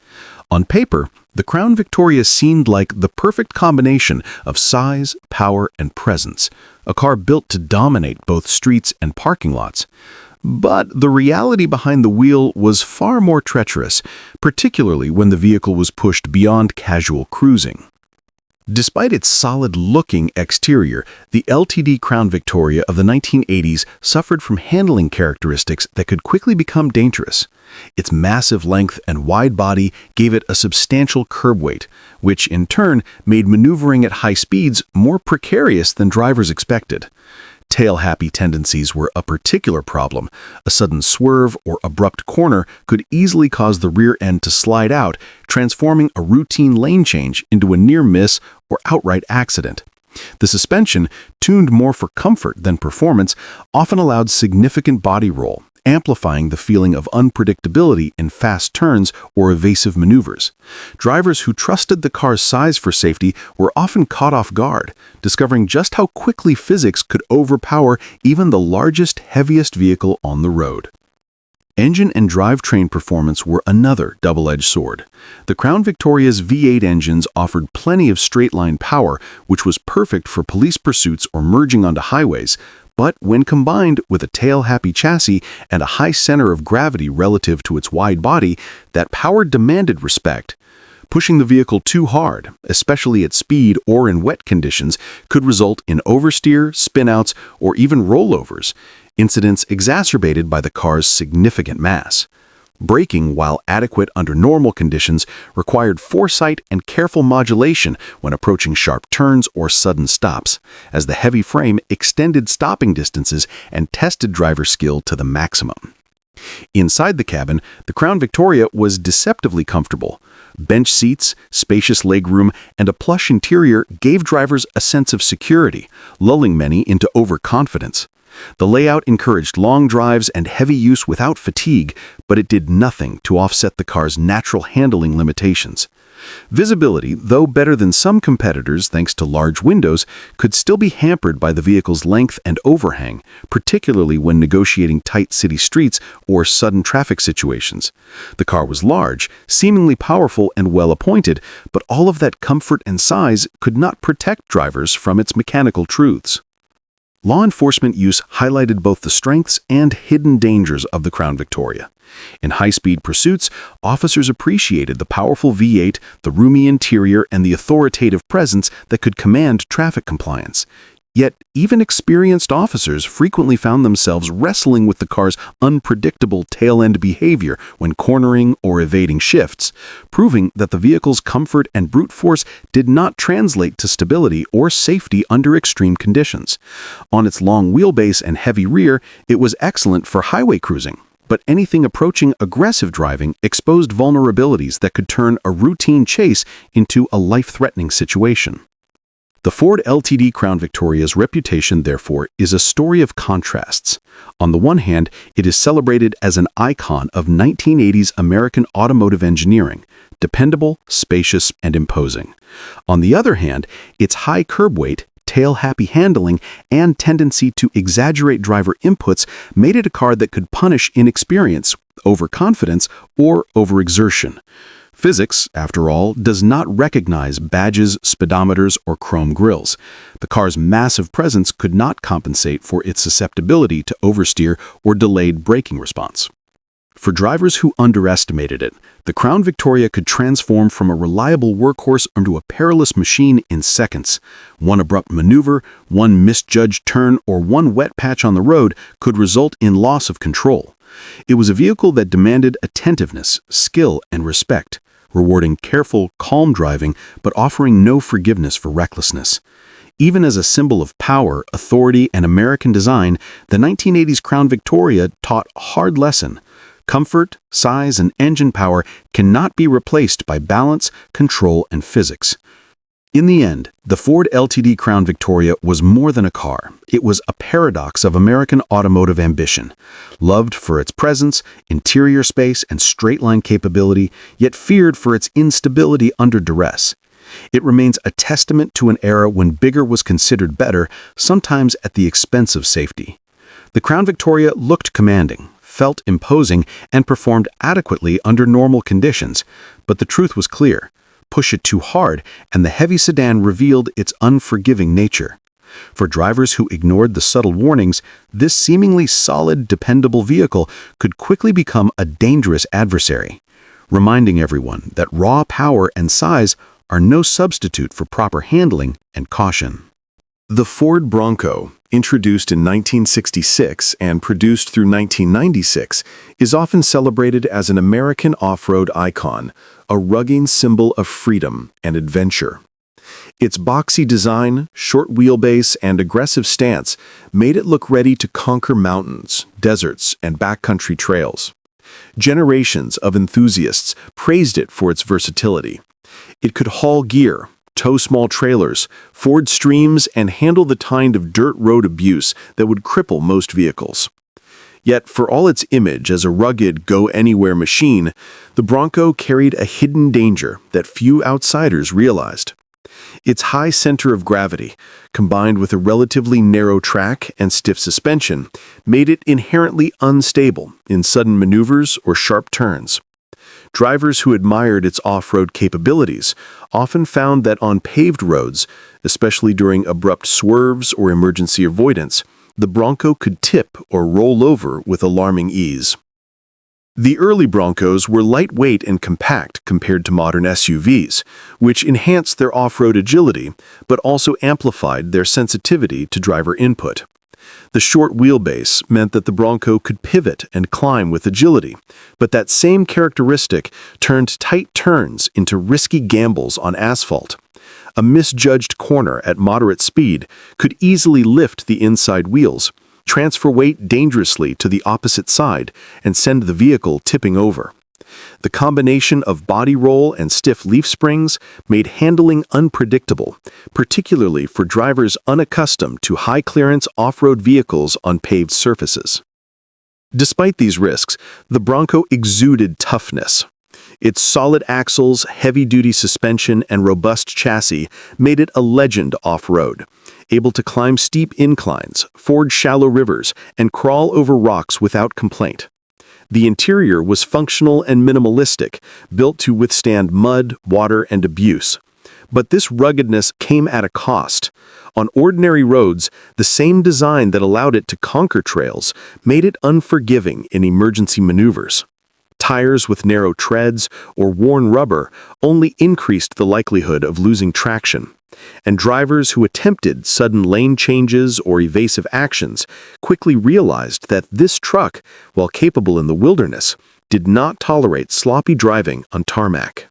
On paper, the Crown Victoria seemed like the perfect combination of size, power, and presence, a car built to dominate both streets and parking lots. But the reality behind the wheel was far more treacherous, particularly when the vehicle was pushed beyond casual cruising. Despite its solid-looking exterior, the Ltd. Crown Victoria of the 1980s suffered from handling characteristics that could quickly become dangerous. Its massive length and wide body gave it a substantial curb weight, which in turn made maneuvering at high speeds more precarious than drivers expected. Tail-happy tendencies were a particular problem. A sudden swerve or abrupt corner could easily cause the rear end to slide out, transforming a routine lane change into a near-miss or outright accident. The suspension, tuned more for comfort than performance, often allowed significant body roll, amplifying the feeling of unpredictability in fast turns or evasive maneuvers. Drivers who trusted the car's size for safety were often caught off guard, discovering just how quickly physics could overpower even the largest, heaviest vehicle on the road. Engine and drivetrain performance were another double-edged sword. The Crown Victoria's V8 engines offered plenty of straight-line power, which was perfect for police pursuits or merging onto highways, but when combined with a tail-happy chassis and a high center of gravity relative to its wide body, that power demanded respect. Pushing the vehicle too hard, especially at speed or in wet conditions, could result in oversteer, spinouts, or even rollovers, incidents exacerbated by the car's significant mass. Braking, while adequate under normal conditions, required foresight and careful modulation when approaching sharp turns or sudden stops, as the heavy frame extended stopping distances and tested driver skill to the maximum. Inside the cabin, the Crown Victoria was deceptively comfortable. Bench seats, spacious legroom, and a plush interior gave drivers a sense of security, lulling many into overconfidence. The layout encouraged long drives and heavy use without fatigue, but it did nothing to offset the car's natural handling limitations. Visibility, though better than some competitors thanks to large windows, could still be hampered by the vehicle's length and overhang, particularly when negotiating tight city streets or sudden traffic situations. The car was large, seemingly powerful and well-appointed, but all of that comfort and size could not protect drivers from its mechanical truths. Law enforcement use highlighted both the strengths and hidden dangers of the Crown Victoria. In high-speed pursuits, officers appreciated the powerful V8, the roomy interior, and the authoritative presence that could command traffic compliance. Yet, even experienced officers frequently found themselves wrestling with the car's unpredictable tail-end behavior when cornering or evading shifts, proving that the vehicle's comfort and brute force did not translate to stability or safety under extreme conditions. On its long wheelbase and heavy rear, it was excellent for highway cruising. But anything approaching aggressive driving exposed vulnerabilities that could turn a routine chase into a life-threatening situation. The Ford Ltd Crown Victoria's reputation, therefore, is a story of contrasts. On the one hand, it is celebrated as an icon of 1980s American automotive engineering, dependable, spacious, and imposing. On the other hand, its high curb weight, tail-happy handling, and tendency to exaggerate driver inputs made it a car that could punish inexperience, overconfidence, or overexertion. Physics, after all, does not recognize badges, speedometers, or chrome grills. The car's massive presence could not compensate for its susceptibility to oversteer or delayed braking response. For drivers who underestimated it, the Crown Victoria could transform from a reliable workhorse into a perilous machine in seconds. One abrupt maneuver, one misjudged turn, or one wet patch on the road could result in loss of control. It was a vehicle that demanded attentiveness, skill, and respect, rewarding careful, calm driving, but offering no forgiveness for recklessness. Even as a symbol of power, authority, and American design, the 1980s Crown Victoria taught a hard lesson. Comfort, size, and engine power cannot be replaced by balance, control, and physics. In the end, the Ford Ltd Crown Victoria was more than a car. It was a paradox of American automotive ambition. Loved for its presence, interior space, and straight-line capability, yet feared for its instability under duress. It remains a testament to an era when bigger was considered better, sometimes at the expense of safety. The Crown Victoria looked commanding, felt imposing, and performed adequately under normal conditions, but the truth was clear. Push it too hard, and the heavy sedan revealed its unforgiving nature. For drivers who ignored the subtle warnings, this seemingly solid, dependable vehicle could quickly become a dangerous adversary, reminding everyone that raw power and size are no substitute for proper handling and caution. The Ford Bronco, introduced in 1966 and produced through 1996, is often celebrated as an American off-road icon, a rugged symbol of freedom and adventure. Its boxy design, short wheelbase, and aggressive stance made it look ready to conquer mountains, deserts, and backcountry trails. Generations of enthusiasts praised it for its versatility. It could haul gear, tow small trailers, ford streams, and handle the kind of dirt road abuse that would cripple most vehicles. Yet, for all its image as a rugged, go-anywhere machine, the Bronco carried a hidden danger that few outsiders realized. Its high center of gravity, combined with a relatively narrow track and stiff suspension, made it inherently unstable in sudden maneuvers or sharp turns. Drivers who admired its off-road capabilities often found that on paved roads, especially during abrupt swerves or emergency avoidance, the Bronco could tip or roll over with alarming ease. The early Broncos were lightweight and compact compared to modern SUVs, which enhanced their off-road agility but also amplified their sensitivity to driver input. The short wheelbase meant that the Bronco could pivot and climb with agility, but that same characteristic turned tight turns into risky gambles on asphalt. A misjudged corner at moderate speed could easily lift the inside wheels, transfer weight dangerously to the opposite side, and send the vehicle tipping over. The combination of body roll and stiff leaf springs made handling unpredictable, particularly for drivers unaccustomed to high-clearance off-road vehicles on paved surfaces. Despite these risks, the Bronco exuded toughness. Its solid axles, heavy-duty suspension, and robust chassis made it a legend off-road, able to climb steep inclines, ford shallow rivers, and crawl over rocks without complaint. The interior was functional and minimalistic, built to withstand mud, water, and abuse. But this ruggedness came at a cost. On ordinary roads, the same design that allowed it to conquer trails made it unforgiving in emergency maneuvers. Tires with narrow treads or worn rubber only increased the likelihood of losing traction, and drivers who attempted sudden lane changes or evasive actions quickly realized that this truck, while capable in the wilderness, did not tolerate sloppy driving on tarmac.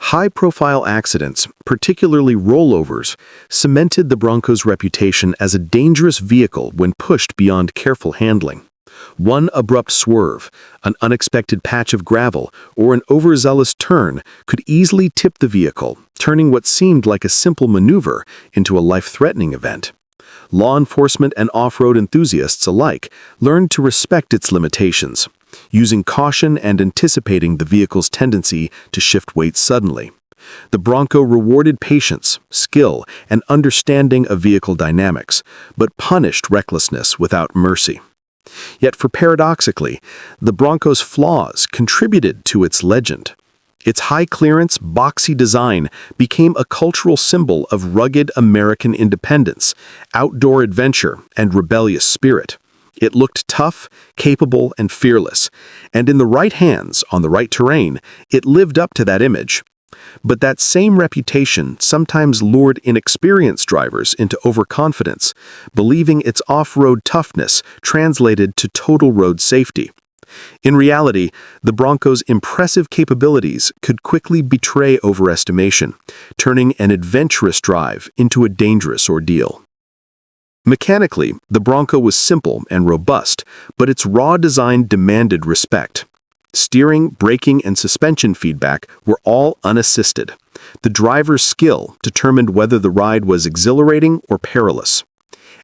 High-profile accidents, particularly rollovers, cemented the Bronco's reputation as a dangerous vehicle when pushed beyond careful handling. One abrupt swerve, an unexpected patch of gravel, or an overzealous turn could easily tip the vehicle, turning what seemed like a simple maneuver into a life-threatening event. Law enforcement and off-road enthusiasts alike learned to respect its limitations, using caution and anticipating the vehicle's tendency to shift weight suddenly. The Bronco rewarded patience, skill, and understanding of vehicle dynamics, but punished recklessness without mercy. Yet, paradoxically, the Bronco's flaws contributed to its legend. Its high-clearance, boxy design became a cultural symbol of rugged American independence, outdoor adventure, and rebellious spirit. It looked tough, capable, and fearless, and in the right hands, on the right terrain, it lived up to that image. But that same reputation sometimes lured inexperienced drivers into overconfidence, believing its off-road toughness translated to total road safety. In reality, the Bronco's impressive capabilities could quickly betray overestimation, turning an adventurous drive into a dangerous ordeal. Mechanically, the Bronco was simple and robust, but its raw design demanded respect. Steering, braking, and suspension feedback were all unassisted. The driver's skill determined whether the ride was exhilarating or perilous.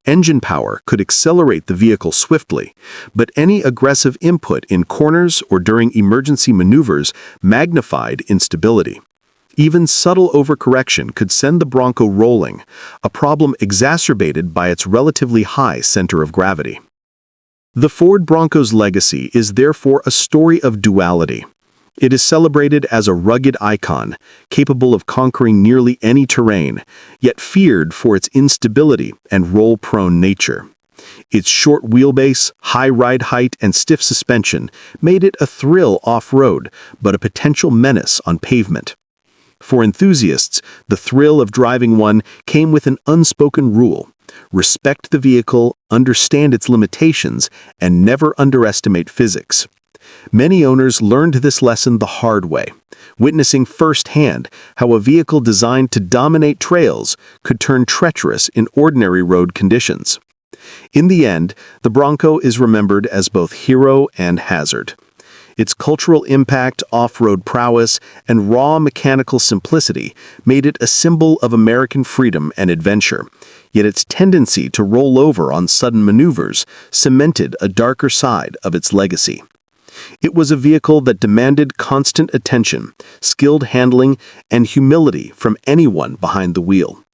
Engine power could accelerate the vehicle swiftly, but any aggressive input in corners or during emergency maneuvers magnified instability. Even subtle overcorrection could send the Bronco rolling, a problem exacerbated by its relatively high center of gravity. The Ford Bronco's legacy is therefore a story of duality. It is celebrated as a rugged icon, capable of conquering nearly any terrain, yet feared for its instability and roll-prone nature. Its short wheelbase, high ride height, and stiff suspension made it a thrill off-road, but a potential menace on pavement. For enthusiasts, the thrill of driving one came with an unspoken rule: respect the vehicle, understand its limitations, and never underestimate physics. Many owners learned this lesson the hard way, witnessing firsthand how a vehicle designed to dominate trails could turn treacherous in ordinary road conditions. In the end, the Bronco is remembered as both hero and hazard. Its cultural impact, off-road prowess, and raw mechanical simplicity made it a symbol of American freedom and adventure, yet its tendency to roll over on sudden maneuvers cemented a darker side of its legacy. It was a vehicle that demanded constant attention, skilled handling, and humility from anyone behind the wheel.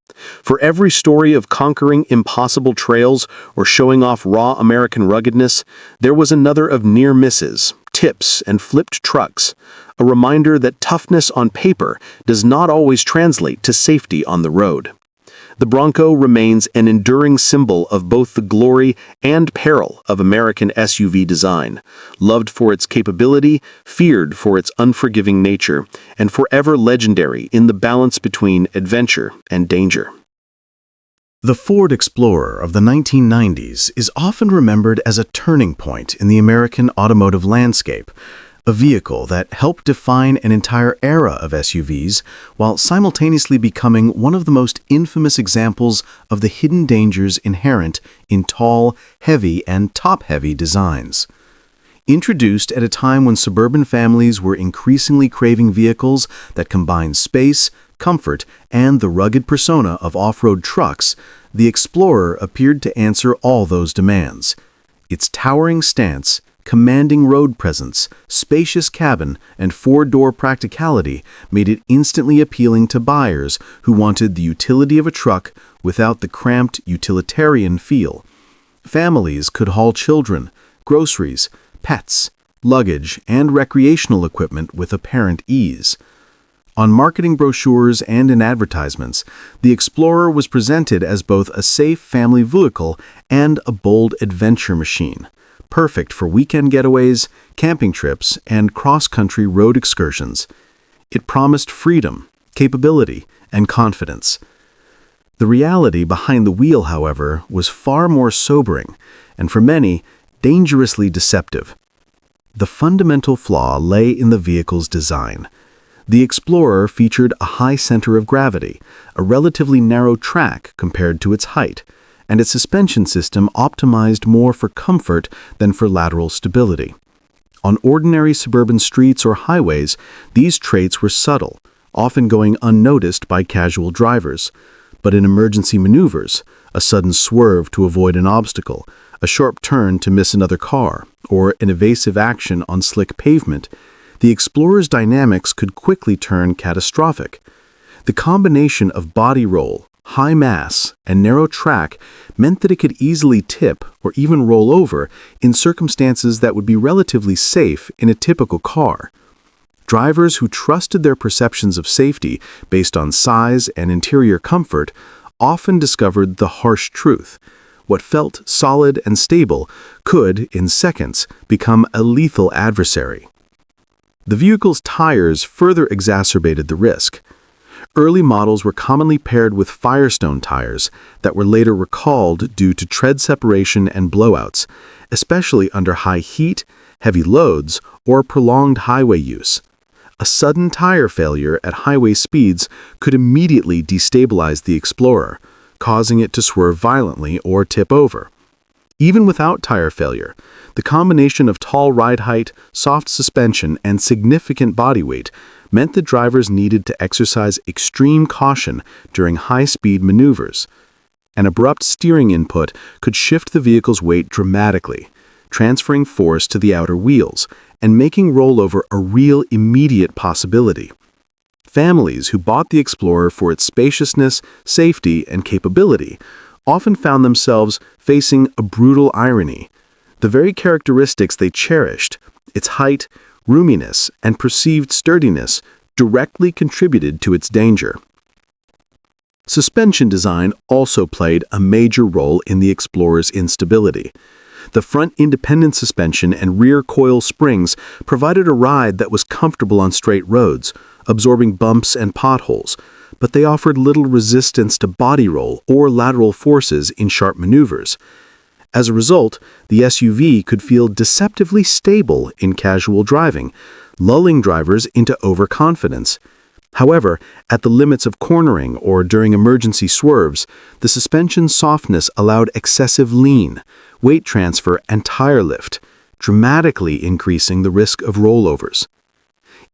For every story of conquering impossible trails or showing off raw American ruggedness, there was another of near misses, tips, and flipped trucks, a reminder that toughness on paper does not always translate to safety on the road. The Bronco remains an enduring symbol of both the glory and peril of American SUV design, loved for its capability, feared for its unforgiving nature, and forever legendary in the balance between adventure and danger. The Ford Explorer of the 1990s is often remembered as a turning point in the American automotive landscape, a vehicle that helped define an entire era of SUVs while simultaneously becoming one of the most infamous examples of the hidden dangers inherent in tall, heavy, and top-heavy designs. Introduced at a time when suburban families were increasingly craving vehicles that combine space, comfort, and the rugged persona of off-road trucks, the Explorer appeared to answer all those demands. Its towering stance, commanding road presence, spacious cabin, and four-door practicality made it instantly appealing to buyers who wanted the utility of a truck without the cramped utilitarian feel. Families could haul children, groceries, pets, luggage, and recreational equipment with apparent ease. On marketing brochures and in advertisements, the Explorer was presented as both a safe family vehicle and a bold adventure machine, perfect for weekend getaways, camping trips, and cross-country road excursions. It promised freedom, capability, and confidence. The reality behind the wheel, however, was far more sobering, and for many, dangerously deceptive. The fundamental flaw lay in the vehicle's design. The Explorer featured a high center of gravity, a relatively narrow track compared to its height, and its suspension system optimized more for comfort than for lateral stability. On ordinary suburban streets or highways, these traits were subtle, often going unnoticed by casual drivers. But in emergency maneuvers, a sudden swerve to avoid an obstacle, a sharp turn to miss another car, or an evasive action on slick pavement, the Explorer's dynamics could quickly turn catastrophic. The combination of body roll, high mass, and narrow track meant that it could easily tip or even roll over in circumstances that would be relatively safe in a typical car. Drivers who trusted their perceptions of safety based on size and interior comfort often discovered the harsh truth. What felt solid and stable could, in seconds, become a lethal adversary. The vehicle's tires further exacerbated the risk. Early models were commonly paired with Firestone tires that were later recalled due to tread separation and blowouts, especially under high heat, heavy loads, or prolonged highway use. A sudden tire failure at highway speeds could immediately destabilize the Explorer, causing it to swerve violently or tip over. Even without tire failure, the combination of tall ride height, soft suspension, and significant body weight meant that drivers needed to exercise extreme caution during high-speed maneuvers. An abrupt steering input could shift the vehicle's weight dramatically, transferring force to the outer wheels and making rollover a real immediate possibility. Families who bought the Explorer for its spaciousness, safety, and capability often found themselves facing a brutal irony. The very characteristics they cherished, its height, roominess, and perceived sturdiness, directly contributed to its danger. Suspension design also played a major role in the Explorer's instability. The front independent suspension and rear coil springs provided a ride that was comfortable on straight roads, absorbing bumps and potholes, but they offered little resistance to body roll or lateral forces in sharp maneuvers. As a result, the SUV could feel deceptively stable in casual driving, lulling drivers into overconfidence. However, at the limits of cornering or during emergency swerves, the suspension's softness allowed excessive lean, weight transfer, and tire lift, dramatically increasing the risk of rollovers.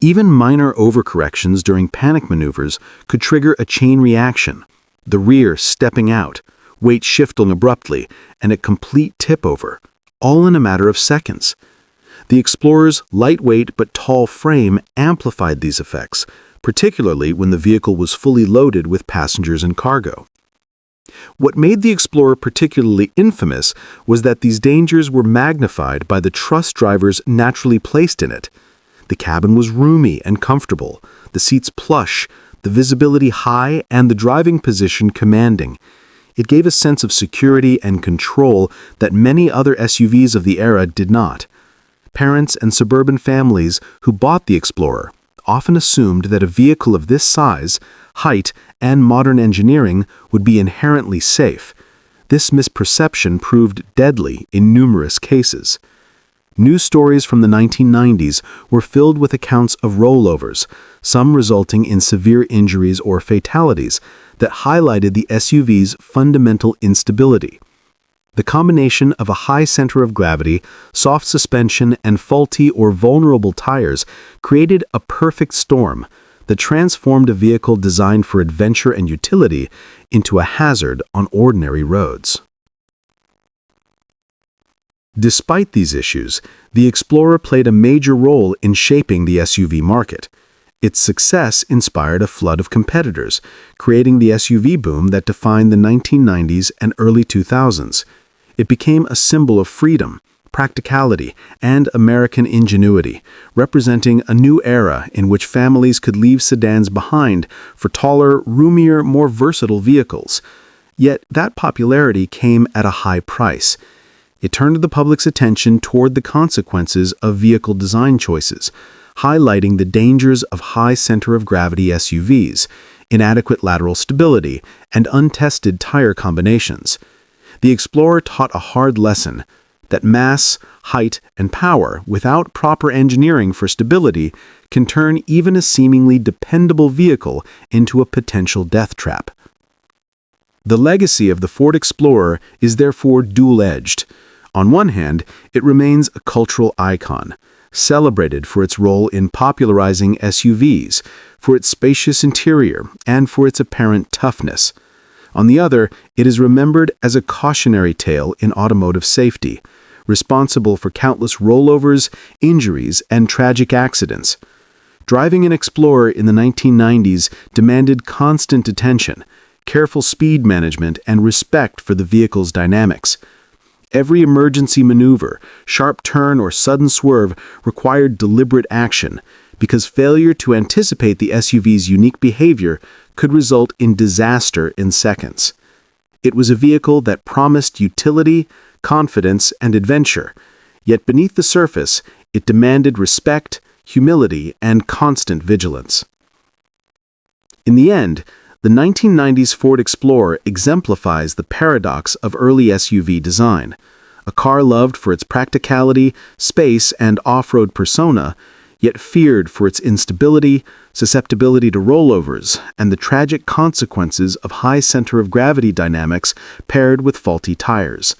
Even minor overcorrections during panic maneuvers could trigger a chain reaction, the rear stepping out, weight shifting abruptly, and a complete tip-over, all in a matter of seconds. The Explorer's lightweight but tall frame amplified these effects, particularly when the vehicle was fully loaded with passengers and cargo. What made the Explorer particularly infamous was that these dangers were magnified by the trust drivers naturally placed in it. The cabin was roomy and comfortable, the seats plush, the visibility high, and the driving position commanding. It gave a sense of security and control that many other SUVs of the era did not. Parents and suburban families who bought the Explorer often assumed that a vehicle of this size, height, and modern engineering would be inherently safe. This misperception proved deadly in numerous cases. News stories from the 1990s were filled with accounts of rollovers, some resulting in severe injuries or fatalities, that highlighted the SUV's fundamental instability. The combination of a high center of gravity, soft suspension, and faulty or vulnerable tires created a perfect storm that transformed a vehicle designed for adventure and utility into a hazard on ordinary roads. Despite these issues, the Explorer played a major role in shaping the SUV market. Its success inspired a flood of competitors, creating the SUV boom that defined the 1990s and early 2000s. It became a symbol of freedom, practicality, and American ingenuity, representing a new era in which families could leave sedans behind for taller, roomier, more versatile vehicles. Yet that popularity came at a high price. It turned the public's attention toward the consequences of vehicle design choices, highlighting the dangers of high center of gravity SUVs, inadequate lateral stability, and untested tire combinations. The Explorer taught a hard lesson that mass, height, and power without proper engineering for stability can turn even a seemingly dependable vehicle into a potential death trap. The legacy of the Ford Explorer is therefore dual-edged. On one hand, it remains a cultural icon, celebrated for its role in popularizing SUVs, for its spacious interior, and for its apparent toughness. On the other, it is remembered as a cautionary tale in automotive safety, responsible for countless rollovers, injuries, and tragic accidents. Driving an Explorer in the 1990s demanded constant attention, careful speed management, and respect for the vehicle's dynamics. Every emergency maneuver, sharp turn, or sudden swerve required deliberate action, because failure to anticipate the SUV's unique behavior could result in disaster in seconds. It was a vehicle that promised utility, confidence, and adventure, yet beneath the surface, it demanded respect, humility, and constant vigilance. In the end, the 1990s Ford Explorer exemplifies the paradox of early SUV design, a car loved for its practicality, space, and off-road persona, yet feared for its instability, susceptibility to rollovers, and the tragic consequences of high center of gravity dynamics paired with faulty tires.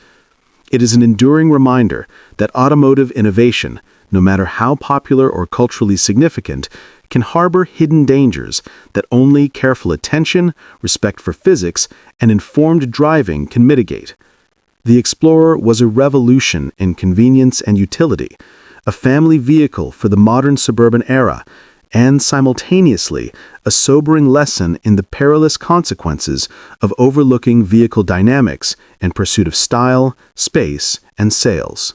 It is an enduring reminder that automotive innovation, no matter how popular or culturally significant, can harbor hidden dangers that only careful attention, respect for physics, and informed driving can mitigate. The Explorer was a revolution in convenience and utility, a family vehicle for the modern suburban era, and simultaneously a sobering lesson in the perilous consequences of overlooking vehicle dynamics in pursuit of style, space, and sales.